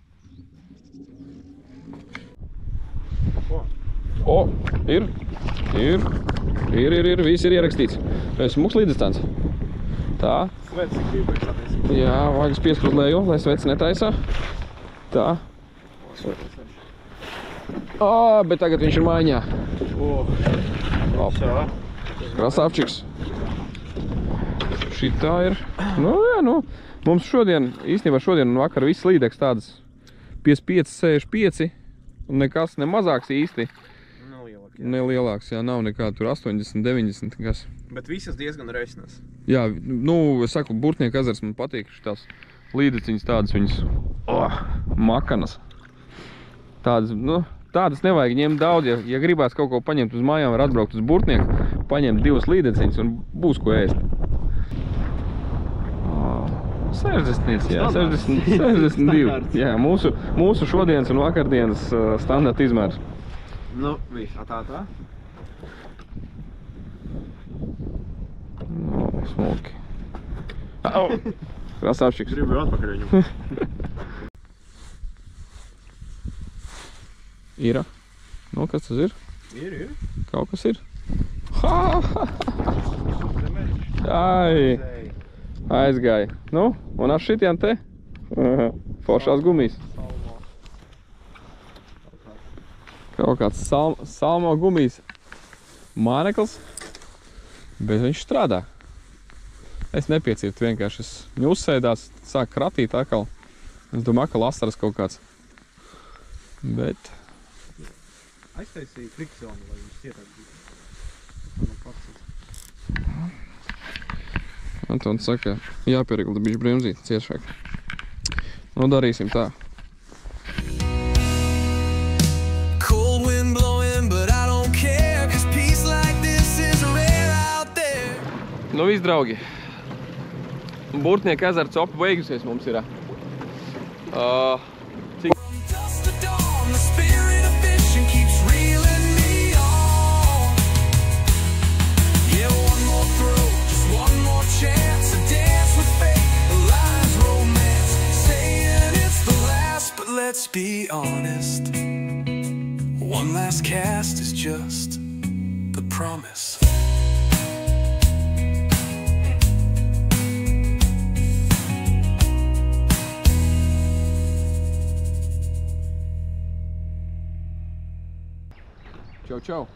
O, ir. Viss ir ierakstīts. Smuks līdestants. Tā. Sveci grib priekšāties. Jā, vaļas pieskruz leju, lai sveci netaisā. Tā. Bet tagad viņš ir maiņā. Krasavčiks. Šitā ir. Nu, jā, nu. Mums šodien, īstenībā šodien un vakar viss līdeks tādas 55, 65 un nekas nemazāks īsti. Nelielāks, jā, nav nekā tur 80, 90, kas. Bet visas diezgan reisinās. Jā, nu, es saku, Burtnieku ezers man patīk šitās līdeciņas tādas viņas makanas. Tādas, nu, tādas nevajag ņemt daudz, ja gribās kaut ko paņemt uz mājām, var atbraukt uz Burtnieku, paņemt 2 līdeciņas un būs ko ēst. 60, jā, 62. Jā, mūsu šodienas un vakardienas standarta izmērs. Nu, viss, tā. No, smuki. Krasavčiks. Gribu atpakaļ viņam. Ir. Nu, kas tas ir? Ir. Kaut kas ir. Ai, aizgāja. Nu, un ar šitiem te foršās gumijas. Kaut kāds salmo gumijas mānekls, bet viņš strādā. Es nepiecirtu vienkārši, viņš uzsēdās, sāk kratīt atkal. Es domāju, ka lasaras kaut kāds. Bet... Aiztaisīju friksionu, lai viņš cietāk bija. Antons saka, jāpierigla bišķi bremzīt ciešāk. Nu, darīsim tā. Nu, viss, draugi. Burtnieku ezera copa beigusies mums ir. Cik? Let's be honest. One last cast is just the promise. Čau.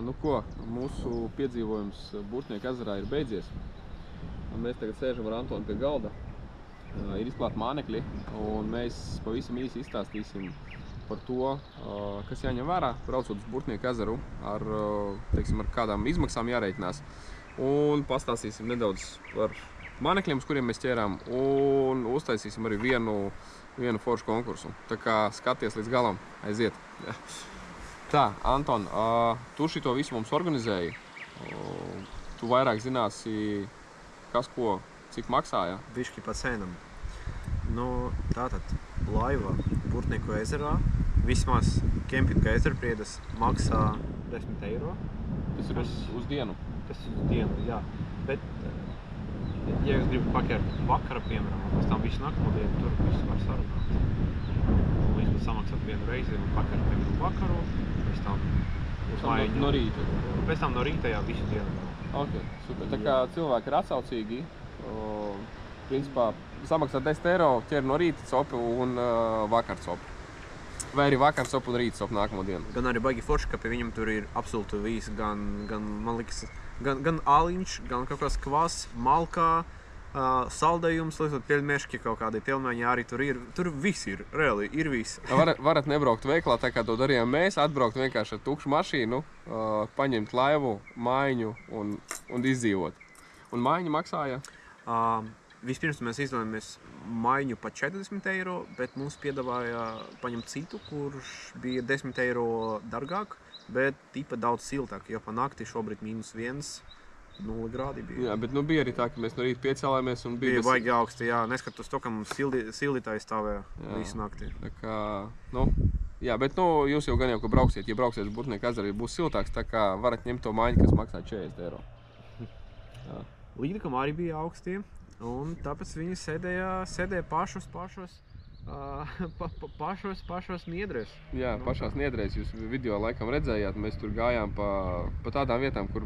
Nu ko, mūsu piedzīvojums Burtnieku ezerā ir beidzies. Mēs tagad sēžam ar Antonu pie galda. Ir izklāti mānekļi, un mēs pavisam īsi izstāstīsim par to, kas jāņem vērā, braucot uz Burtnieku ezeru, ar kādām izmaksām jārēķinās. Un pastāstīsim nedaudz par mānekļiem, uz kuriem mēs ķērām, un uztaisīsim arī vienu foršu konkursu. Tā kā skaties līdz galam, aiziet. Tā, Anton, tu šito visu mums organizēji. Tu vairāk zināsi, kas ko, cik maksāja? Bišķi pa cenam. Nu, tātad laiva Burtnieku ezerā, vismaz kempinga ezerpriedes maksā 10 eiro. Tas ir uz dienu? Tas ir uz dienu, jā. Bet, ja jūs gribat pakert vakara, piemēram, un pēc tam visu naktsmodienu, tur visu var sarunāt. Un jūs pat samaksāt vienu reizi un pakert, piemēram, vakaru, pēc tam uz mājiņu. No rīta? Pēc tam no rīta, jā, visu dienu. Ok, super. Tā kā cilvēki ir atsaucīgi, principā samaksā 10 eiro, ķer no rīta copu un vakar copu. Vai arī vakar copu un rīta copu nākamo dienu. Gan arī baigi forši, ka pie viņam tur ir absolūti viss, gan man likas, gan aliņš, gan kaut kāds kvas, malkā, saldējums, pieļmeški, kaut kādi pilnmaiņi arī tur ir. Tur viss ir, reāli, ir viss. Varat nebraukt veiklā, tā kā to darījām mēs, atbraukt vienkārši ar tukšu mašīnu, paņemt laivu, mājiņu un izdzīvot. Un mājiņa maksāja? Vispirms mēs izvēlējāmies maiņu pa 40 eiro, bet mums piedāvāja paņemt citu, kurš bija 10 eiro dārgāk, bet tipa daudz siltāk, jo pa nakti šobrīd -1, 0 grādi bija. Jā, bet nu bija arī tā, ka mēs no rīta piecēlāmies un bija baigi augsti, jā, neskatoties to, ka mums sildītājs stāvēja visu nakti. Tā kā, nu, jā, bet nu, jūs jau gan jau, ka brauksiet, ja brauksiet uz Burtnieku ezeru, būs siltāks, tā kā varat ņemt to mājiņu, kas maksā 40 eiro. Līdekam arī bija augsti, un tāpēc viņi sēdēja pašos niedrēs. Jā, pašās niedrēs jūs video laikam redzējāt, mēs tur gājām pa tādām vietām, kur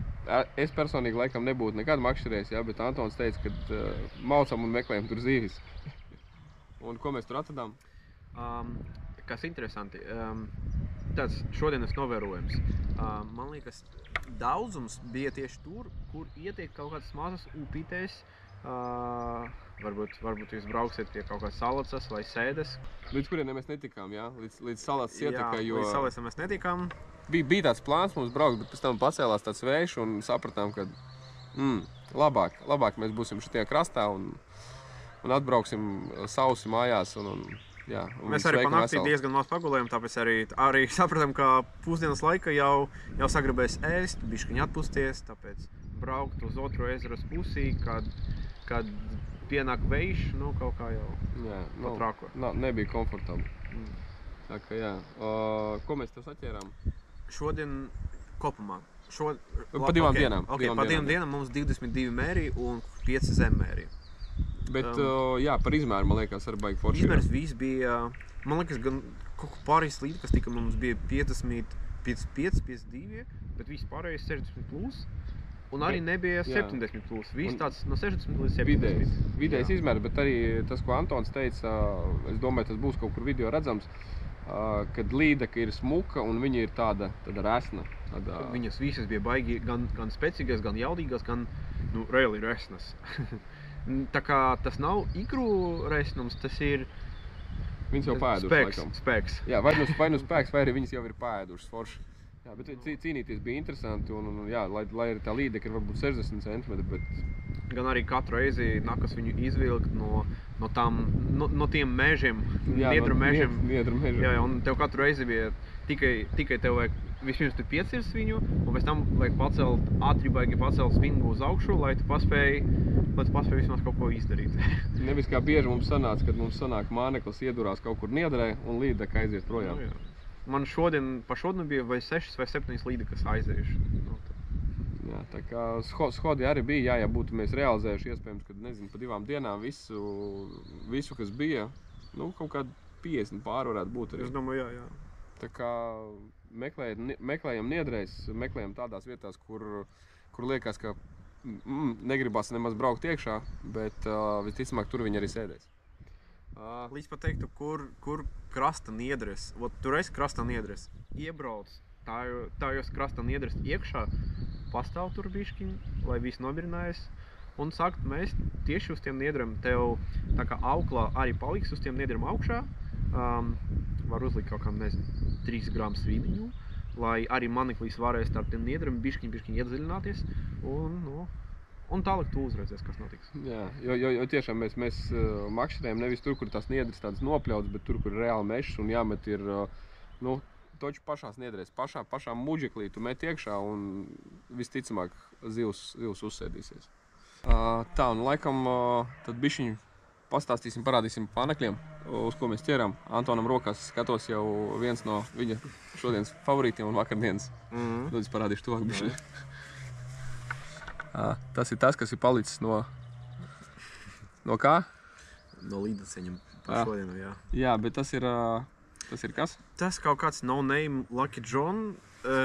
es personīgi laikam nebūtu nekad makšķerējis, jā, bet Antons teica, ka maucam un meklējam tur zīvis. Un ko mēs tur atradām? Kas interesanti, tāds šodienas novērojums. Man liekas, daudzums bija tieši tur, kur ietiek kaut kādas mazas upītēs. Varbūt jūs brauksiet pie kaut kādas salacas vai sēdes. Līdz kurieniem mēs netikām, jā? Līdz salacas ietika, jo... līdz salacas mēs netikām. Bija tāds plāns mums braukt, bet pēc tam pacēlās tāds vējš un sapratām, ka labāk mēs būsim šitajā krastā un atbrauksim sausi mājās un jā, mēs arī pa naktī diezgan maz pagulējām, tāpēc arī sapratām, ka pusdienas laika jau sagribēs ēst, bišķiņ atpusties, tāpēc braukt uz otru ezeras pusī, kad pienāk vējš, kaut kā jau patrāko. Nebija komfortabli. Tā kā jā. Ko mēs tev saķērām? Šodien kopumā. Pa divām dienām. Pa divām dienām mums 22 mēri un 5 zemmēri. Bet jā, par izmēru, man liekas, arī baigi forši. Izmērs viss bija, man liekas, gan kaut kā pārējais līdz, kas tika mums bija 50, 55, 52, bet viss pārējais 60 plus. Un arī nebija 70 plus. Viss tāds no 60 līdz 70. Vidējais izmērs, bet arī tas, ko Antons teica, es domāju, tas būs kaut kur video redzams, kad līdeka ir smuka un viņa ir tāda resna. Viņas visas bija baigi gan spēcīgas, gan jaudīgas, gan reāli resnas. Tā kā tas nav ikru resnums, tas ir viņas jau pāēdušas, spēks. Jā, vai nu spēks, vai arī viņas jau ir pāēdušas forši. Jā, bet cīnīties bija interesanti un jā, lai arī tā līdeka ir varbūt 60 cm, bet... Gan arī katru reizi nākas viņu izvilkt no tiem mežiem, niedru mežiem. Jā, un tev katru reizi bija tikai tev vajag vispirms tu piecirst viņu, un pēc tam vajag ātri pacelt svingu uz augšu, lai tu paspēji vismaz kaut ko izdarīt. Nevis kā bieži mums sanāca, kad mums sanāk māneklis iedurās kaut kur niedrē un līdeka aiziet projām. Man pa šodien bija vai 6 vai 7 līdekas aizējuši. Jā, tā kā schodi arī bija, ja būtu mēs realizējuši iespējams, kad, nezinu, pa 2 dienām visu, kas bija, kaut kādi 50 pāri varētu būt arī. Es domāju, jā. Tā kā meklējam niedrēs, meklējam tādās vietās, kur liekas, ka negribas nemaz braukt iekšā, bet visticamāk tur viņi arī sēdēs. Līdz pat teiktu, kur krasta niedres, tur esi krasta niedres, iebrauc tājos krasta niedres iekšā, pastāv tur bišķiņ, lai viss nomirinājas, un sakt mēs tieši uz tiem niedriem, tev tā kā auklā arī paliks uz tiem niedriem augšā, var uzlikt kaut kam, 3 gramus vīniņu, lai arī maneklīs varēs ar tiem niedriem bišķiņ iedziļināties, un tālāk tu uzredzēs, kas notiks. Jā, jo tiešām mēs makšķerējam nevis tur, kur tās niedres tādas nopļautas, bet tur, kur ir reāli mežs un jāmet ir, toķi pašās niedrēs, pašā muģeklī tu met iekšā un visticamāk zivs uzsēdīsies. Tā, un laikam tad bišķiņu pastāstīsim, parādīsim panekļiem, uz ko mēs ķeram. Antonam rokās skatos jau viens no viņa šodienas favorītiem un vakardienas. Tad es parādīšu tuvāk bišķiņu. Tas ir tas, kas ir palicis no kā? No līdeceņiem par šodienu, jā. Jā, bet tas ir kas? Tas kaut kāds no name Lucky John.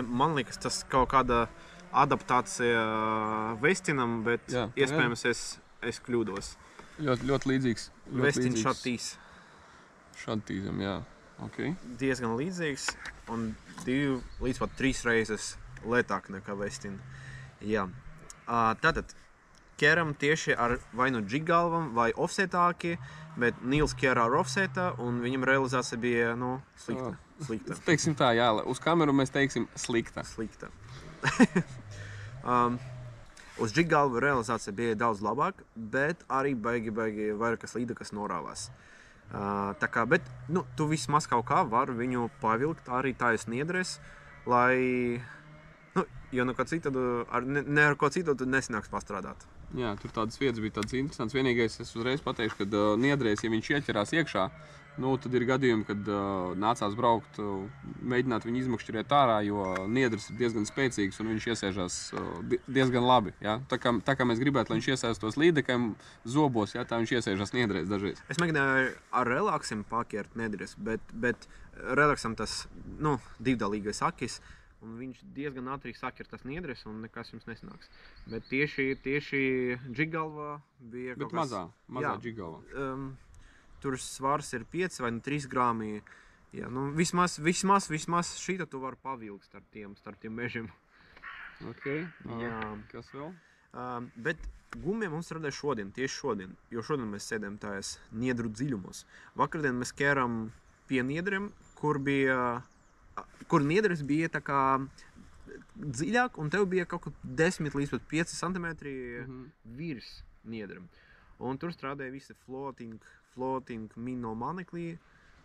Man liekas, tas kaut kāda adaptācija Vestinam, bet iespējams es kļūdos. Ļoti līdzīgs. Vestin šatīs. Šatīzam, jā. Okay. Diezgan līdzīgs un 2 līdz pat 3 reizes lētāk nekā Vestin. Jā. Tātad ķeram tieši ar vai nu džiggalvam vai offsetāki, bet Nils ķēra ar offsetā un viņam realizācija bija, slikta. Teiksim tā, jā, uz kameru mēs teiksim slikta. Uz džiggalvu realizācija bija daudz labāk, bet arī baigi vairākas līdekas norāvās. Tā kā, bet, tu vismaz kaut kā var viņu pavilkt arī tājas niedres, lai Nu, jo nu, ne ar ko citu tad nesanāks pastrādāt. Jā, tur tādas vietas bija tādas interesantas. Vienīgais, es uzreiz pateikšu, ka niedrēs, ja viņš ieķerās iekšā, nu, tad ir gadījumi, kad nācās braukt, mēģināt viņu izmakšķirēt ārā, jo niedres ir diezgan spēcīgs un viņš iesēžās diezgan labi. Ja? Tā kā mēs gribētu, lai viņš iesēstos līdekam zobos, ja? Tā viņš iesēžās niedrēs dažreiz. Es mēģināju ar relaksim paķert niedres, bet relaksam tas, nu, divdalīgais akis, un viņš diezgan ātri sakir tas niedres, un nekas jums nesanāks. Bet tieši džiggalvā bija kaut kas... mazā džiggalvā. Tur svars ir 5 vai 3 grāmi. Jā, nu, vismaz šita tu vari pavilkt starp tiem mežiem. Ok, kas vēl? Bet gumiem mums radīja tieši šodien, jo šodien mēs sēdējam tās niedru dziļumos. Vakardien mēs kēram pie niedriem, kur niedres bija tā kā dziļāk, un tev bija kaut kā 10 līdz pat 5 centimetri virs niedriem. Un tur strādāja visi floating minno maneklī.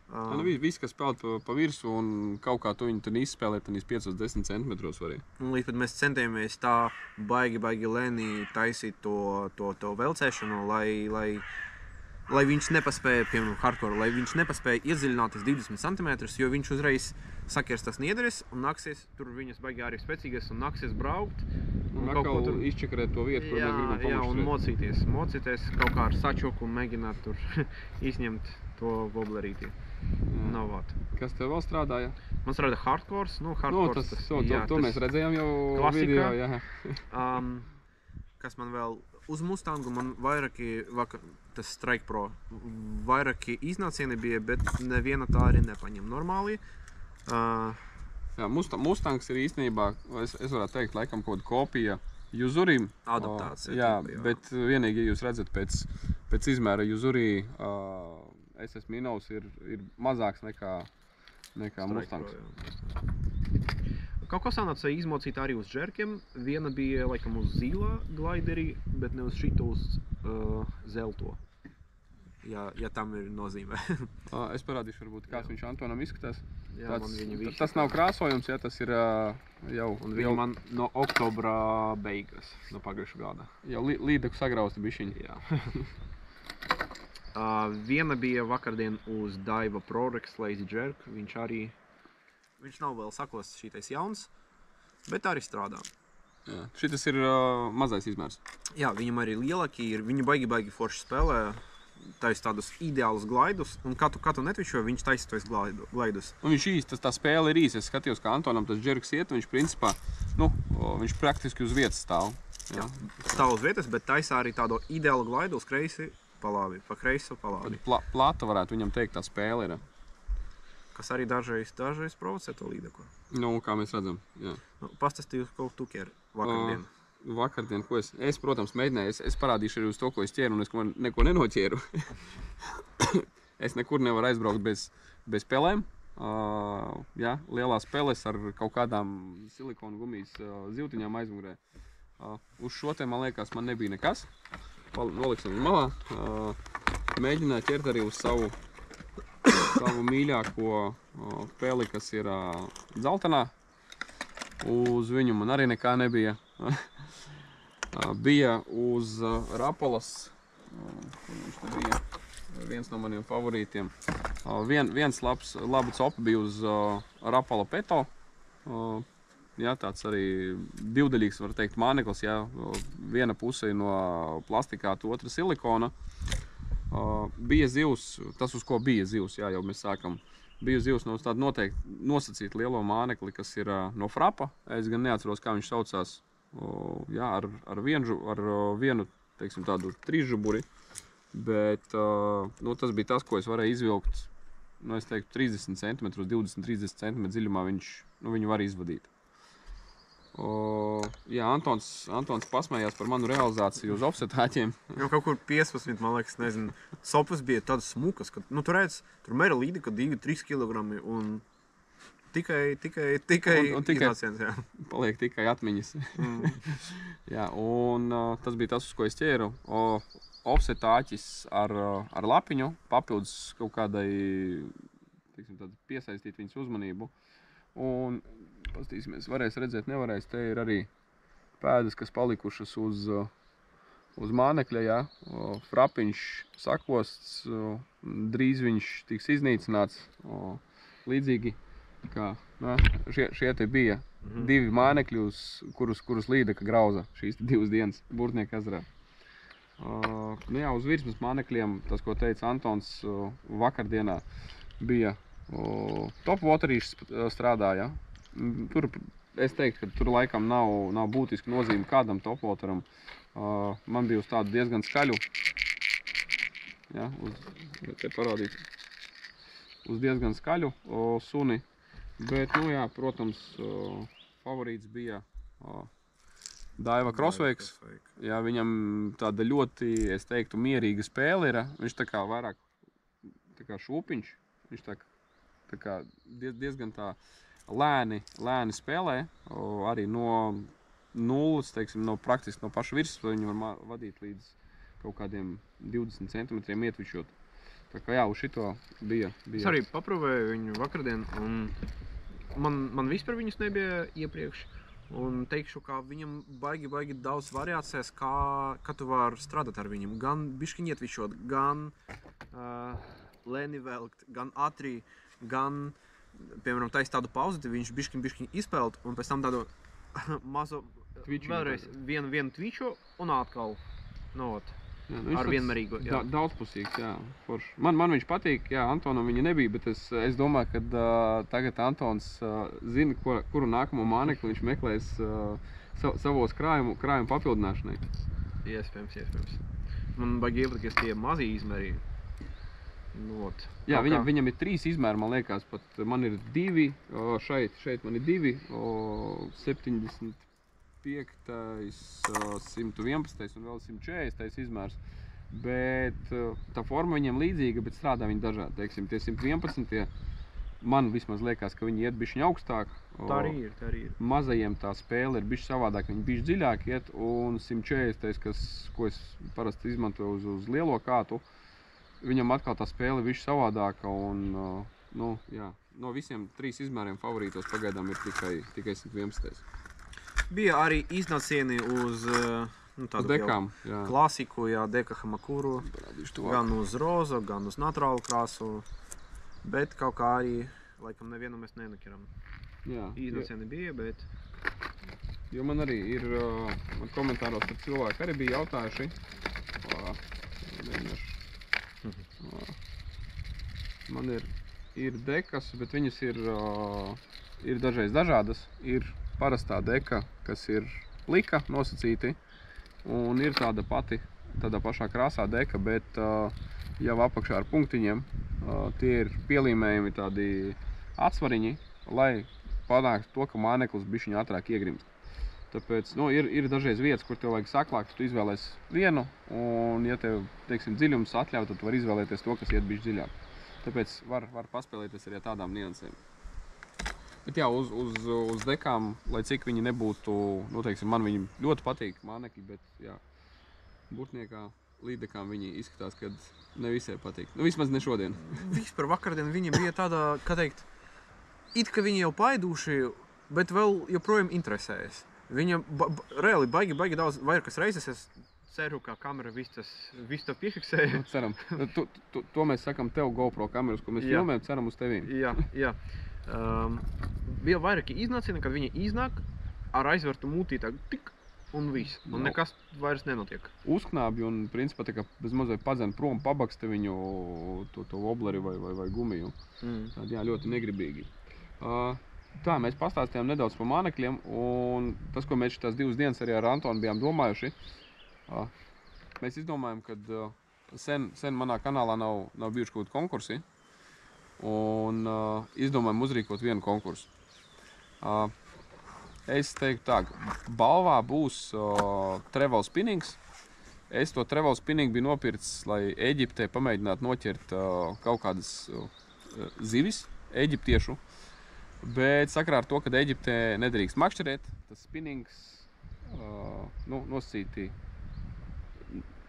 Nu, viss, kas peld pa virsu, un kaut kā tu viņu tur izspēlēt, tad 5-10 centimetros varēja. Un līdz pat mēs centījāmies tā baigi lēni taisīt to velcēšanu, lai viņš nepaspēja, piemēram, hardcore, lai viņš nepaspēja iedziļināties 20 cm, jo viņš uzreiz sakirs tas niedres un nāksies, tur viņas baigi arī spēcīgas un nāksies braukt. Un atkal tur izčakarēt to vietu, kur mēs gribam pamušķēt. Jā, un mocīties kaut kā ar sačoku un mēģināt tur izņemt to woblerīti. Novāt. Kas tev vēl strādāja? Man strādā hardcore, to mēs redzējām jau klasika. Video, jā. Kas man vēl uz Mustangu, man vairāki, tas Strike Pro, vairāki iznācieni bija, bet neviena tā arī nepaņem normāli. Jā, Mustangs ir īstenībā, es varētu teikt, laikam kaut kopija Juzurim. Adaptācija. Jā, bet vienīgi, ja jūs redzat pēc izmēra Juzuri, SS Minnows ir mazāks nekā Mustangs. Kaut ko sanāca izmocīt arī uz džerkiem. Viena bija laikam uz zila glideri, bet ne uz šito uz zelto. Ja tam ir nozīmē. Es parādīšu varbūt, kāds viņš Antonam izskatās. Jā, man viņa visu. Tas nav krāsojums, ja tas ir jau... Un viņa man no oktobra beigas, no pagājušā gada. Jau līdeku sagrausta bišķiņa. Jā. Viena bija vakardien uz Daiwa Prorex Lazy Jerk. Viņš nav vēl sakos šitais jauns, bet arī strādā. Jā. Šitas ir mazais izmērs. Jā, viņam arī lielāki ir. Viņi baigi forši spēlē. Taisa tādus ideālus glaidus, un katru netvišo, viņš taisa tos glaidus. Un viņš īsti, tā spēle ir īsti. Es skatījos, kā Antonam tas džerks iet, viņš principā, viņš praktiski uz vietas stāv. Jā, stāv uz vietas, bet taisa arī tādu ideālu glaidu uz kreisi pa labi, pa kreisu pa labi. Plata varētu viņam teikt, tā spēle ir. Kas arī dažreiz provocē to līdeku. Nu, kā mēs redzam, jā. Pastāstīju, ko tu ķer vakardien. Vakardien, ko es, protams, mēģināju, es parādīšu arī uz to, ko es ķēru, un es neko nenoķēru. Es nekur nevaru aizbraukt bez pelēm. Jā, lielās peles ar kaut kādām silikonu gumijas zivtiņām aizmugurē. Uz šo te, man liekas, man nebija nekas. Noliksim viņu malā. Mēģināju ķert arī uz savu mīļāko peli, kas ir dzeltenā. Uz viņu man arī nekā nebija. Bija uz rapalas, viņš te bija viens no maniem favorītiem. Viens laba copa bija uz rapala peto. Jā, tāds arī divdaļīgs, var teikt, māneklis. Jā. Viena puse no plastikāta, otra silikona. Bija zivs, tas uz ko bija zivs, jā, jau mēs sākam. Bija zivs no tādu noteikti nosacīt lielo mānekli, kas ir no frapa. Es gan neatceros, kā viņš saucās. Jā, ar vienu, teiksim, tādu trīsžuburi. Bet tas bija tas, ko es varēju izvilkt, es teiktu, 30 cm, 20-30 cm dziļumā viņu var izvadīt. Jā, Antons pasmējās par manu realizāciju uz offsetāķiem. Jau kaut kur 15, man liekas, nezinu, sopas bija tādas smukas, ka, tur mēra līdi, ka 2-3 kg un tikai iznāciens, jā. Paliek tikai atmiņas. Jā, un tas bija tas, uz ko es ķēru. Offsetāķis ar lapiņu, papildus kaut kādai, teiksim, piesaistīt viņas uzmanību. Un Pastīsimies, varēs redzēt, nevarēs. Te ir arī pēdas, kas palikušas uz mānekļa, jā. Frapiņš sakosts, drīz viņš tiks iznīcināts. Līdzīgi, kā šie te bija divi mānekļi, kurus Līdeka grauza šīs 2 dienas Burtnieka ezerā. Nu jā, uz virsmas mānekļiem, tas, ko teica Antons vakardienā, bija topwaterīšs strādāja. Tur, es teiktu, ka tur laikam nav būtiski nozīme kādam topwateram. Man bija uz tādu diezgan skaļu, ja, te parādīt, uz diezgan skaļu suni, bet, nu jā, protams, favorīts bija Daiva Crosswakes. Jā, viņam tāda ļoti, es teiktu, mierīga spēle ir. Viņš tā kā vairāk tā kā šūpiņš, viņš tā kā diezgan tā lēni spēlē, arī no nulles, teiksim, praktiski no paša virsmas viņu var vadīt līdz kaut kādiem 20 centimetriem ietvišot. Tā kā jā, uz šito bija. Es arī paprovēju viņu vakardien, un man vispār viņus nebija iepriekš. Un teikšu, ka viņam baigi daudz variācijas, kā tu vari strādāt ar viņam. Gan bišķiņ ietvišot, gan lēni velkt, gan ātri, gan, piemēram, taisa tādu pauzi, viņš bišķiņ izpeld, un pēc tam tādu mazu, vēlreiz vienu tviču, un atkal, ar vienmērīgu. Daudzpusīgs, jā, forši. Man viņš patīk, jā, Antonam viņa nebija, bet es domāju, ka tagad Antons zina, kuru nākamo mānekli viņš meklēs savos krājumu papildināšanai. Iespējams. Man baigi iepatikties tie mazi izmēri. Jā, viņam ir 3 izmēri, man liekas, pat man ir 2, šeit man ir 2, 75, 111 un vēl 140 izmērs, bet tā forma viņam līdzīga, bet strādā viņi dažādi, teiksim, tie 111, man vismaz liekas, ka viņi iet bišķiņ augstāk. Tā arī ir. Mazajiem tā spēle ir bišķi savādāk, viņi bišķi dziļāk iet, un 140, ko es parasti izmantoju uz lielo kātu, viņam atkal tā spēle bišķi savādāka, un, jā, no visiem 3 izmēriem favorītos pagaidām ir tikai 111. Bija arī iznācieni uz tādu dekām, klasiku, deka hamakuru, gan uz rozu, gan uz naturālu krāsu, bet kaut kā arī, laikam, nevienu mēs nenakeram. Iznācieni bija, bet... Jo man arī ir, man komentāros par cilvēku arī bija jautājuši, man ir dekas, bet viņas ir dažreiz dažādas. Ir parastā deka, kas ir plika nosacīti, un ir tādā pašā krāsā deka, bet jau apakšā ar punktiņiem tie ir pielīmējumi tādi atsvariņi, lai panāktu to, ka māneklis bišķiņ ātrāk iegrimst. Tāpēc, ir dažreiz vietas, kur tev vajag saklākt, tu izvēlēs vienu, un ja tev, teiksim, dziļums atļauj, tad tu var izvēlēties to, kas iet bišķi dziļāk. Tāpēc var paspēlēties arī ar tādām niansēm. Bet jā, uz dekām, lai cik viņi nebūtu, teiksim, man viņi ļoti patīk mānekļi, bet jā, Burtniekā līdekām viņi izskatās, kad ne visai patīk. Vismaz ne šodien. Vispār vakardien viņi bija tāda, kā teikt, it ka viņi jau paiduši, bet vēl joprojām interesējas. Viņa reāli baigi daudz vairākas reizes, es ceru, ka kamera visu to piefiksēja. Ceram. To mēs sakam tev GoPro kameras, ko mēs filmējam, ceram uz tevīm. Jā. Bija vairāki iznācieni, kad viņa iznāk ar aizvertu mutī, tā tik un viss. Un nekas vairs nenotiek. Uzknābj un principā tā kā bez mazliet padzen prom, pabaksta viņu to wobleri vai gumiju. Tādi jā, ļoti negribīgi. Tā, mēs pastāstījām nedaudz par mānekļiem, un tas, ko mēs šitās 2 dienas arī ar Antonu bijām domājuši, mēs izdomājam, ka sen manā kanālā nav bijuši kaut konkursi, un izdomājam uzrīkot vienu konkursu. Es teiktu tā, balvā būs travel spinnings. Es to travel spinning biju nopircis, lai Eģiptē pamēģinātu noķert kaut kādas zivis, eģiptiešu. Bet sakarā ar to, ka Eģiptē nedrīkst makšķerēt, tas spinnings nosacīti.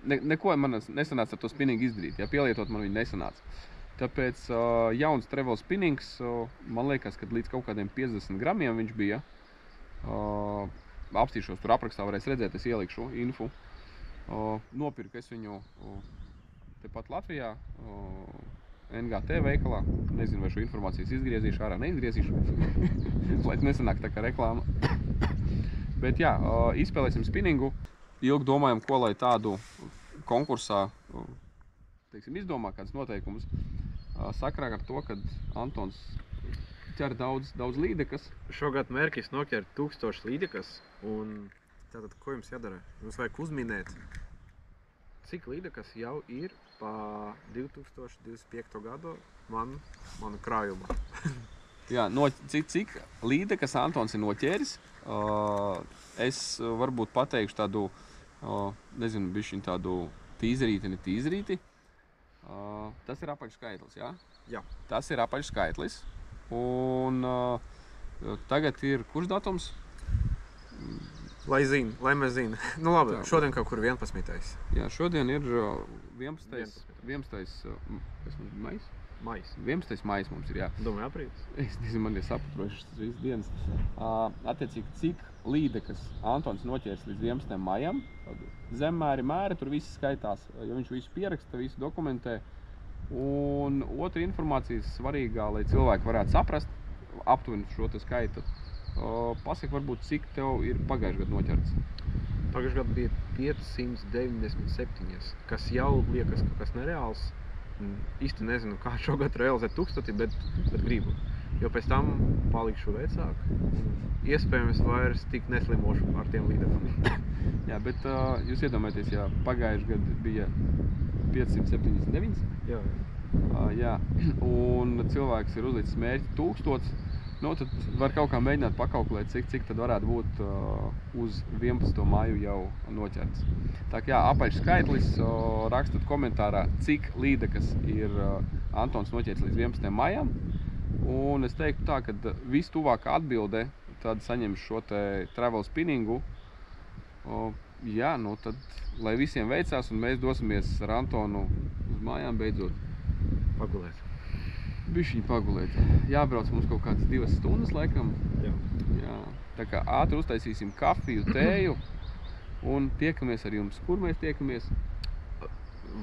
Neko man nesanāca ar to spinningu izdarīt, pielietot man viņu nesanāca. Tāpēc jauns travel spinnings, man liekas, ka līdz kaut kādiem 50 gramiem viņš bija. Apstīšos tur aprakstā, varēs redzēt, es ielikšu infu. Nopirku es viņu tepat Latvijā, NGT veikalā. Nezinu, vai šo informācijas izgriezīšu, ārā neizgriezīšu, lai nesanāk tā kā reklāma. Bet jā, izspēlēsim spinningu. Ilgi domājam, ko lai tādu konkursā, teiksim, izdomā kāds noteikums. Sakrā ar to, ka Antons ķer daudz līdekas. Šogad mērķis noķert 1000 līdekas, un tātad, ko jums jādara? Jums vajag uzminēt, cik līdekas jau ir pa 2025. gadu manu krājumu. Jā, cik līdekas Antons ir noķēris, es varbūt pateikšu tādu, nezinu, bišķiņ tādu tīzerīti. Tas ir apaļskaitlis, jā? Jā. Tas ir apaļskaitlis. Un tagad ir kurš datums? Lai mēs zina. Nu labi, Tā. šodien kaut kur 11. Jā, šodien ir 11. Maijs? Mais. 11. maijs mums ir, jā. Domāju, aprīlis. Es nezinu, man ir saprotojuši tas visas dienas. Attiecīgi, cik līdekas Antons noķērs līdz 11. maijam, zemmēri mēri, tur viss skaitās, jo viņš visu pieraksta, visu dokumentē. Un otra informācija svarīgā, lai cilvēki varētu saprast aptuveni šo te skaitu. Pasaka varbūt, cik tev ir pagājušajā gadu noķerts? Pagājušajā gadu bija 597, kas jau liekas kaut kas nereāls. Īsti nezinu, kā šogad realizēt 1000, bet gribu. Jo pēc tam palikšu vecāk. Iespējams vairs tik neslimošu ar tiem līdekiem. Jā, bet jūs iedomājaties, ja pagājušajā gadu bija 579? Jā, un cilvēks ir uzlicis mērķi 1000, nu tad var kaut kā mēģināt pakalkulēt, cik tad varētu būt uz 11. māju jau noķerts. Tā kā jā, apaļš skaitlis, rakstat komentārā, cik līdekas ir Antons noķerts līdz 11. maijam. Un es teiktu tā, ka vistuvākā atbilde tad saņems šo te travel spinningu. Jā, nu tad, lai visiem veicās, un mēs dosimies ar Antonu uz mājām beidzot. Pagulēt. Bišķiņ pagulēt. Jābrauc mums kaut kādas 2 stundas, laikam. Jā. Tā kā ātri uztaisīsim kafiju, tēju, un tiekamies ar jums. Kur mēs tiekamies?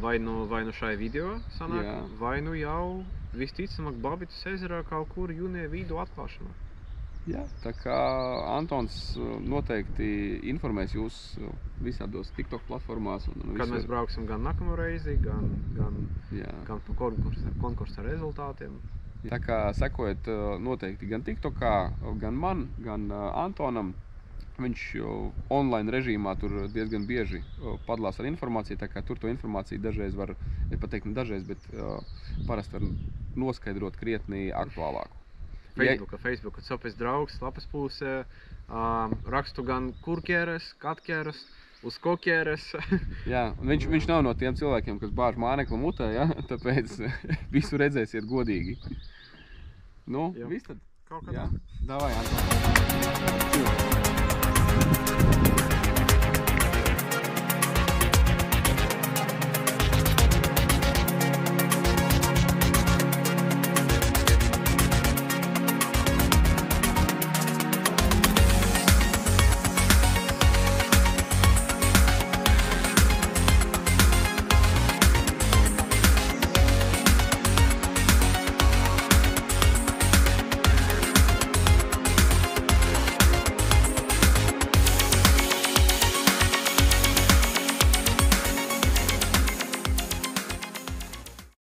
Vai nu šai video sanāk, Jā. vai nu jau visticamāk Babitas ezerā kaut kur jūnija vidū atklāšanā. Jā, tā kā Antons noteikti informēs jūs visādos TikTok platformās. Kad mēs brauksim gan nākamo reizi, gan pa konkursa rezultātiem. Tā kā sekojiet noteikti gan TikTokā, gan man, gan Antonam. Viņš online režīmā tur diezgan bieži padalās ar informāciju, tā kā tur to informāciju dažreiz var, es pat teiktu, dažreiz, bet parasti var noskaidrot krietni aktuālāku. Facebooka sopes draugs, lapas pusē, rakstu gan kurķēres, katķēres, uz kokķēres. Jā, un viņš nav no tiem cilvēkiem, kas bāž mānekli mutē, ja? Tāpēc visu redzēsiet godīgi. Nu, viss tad? Kaut kā Jā, davai, Anton.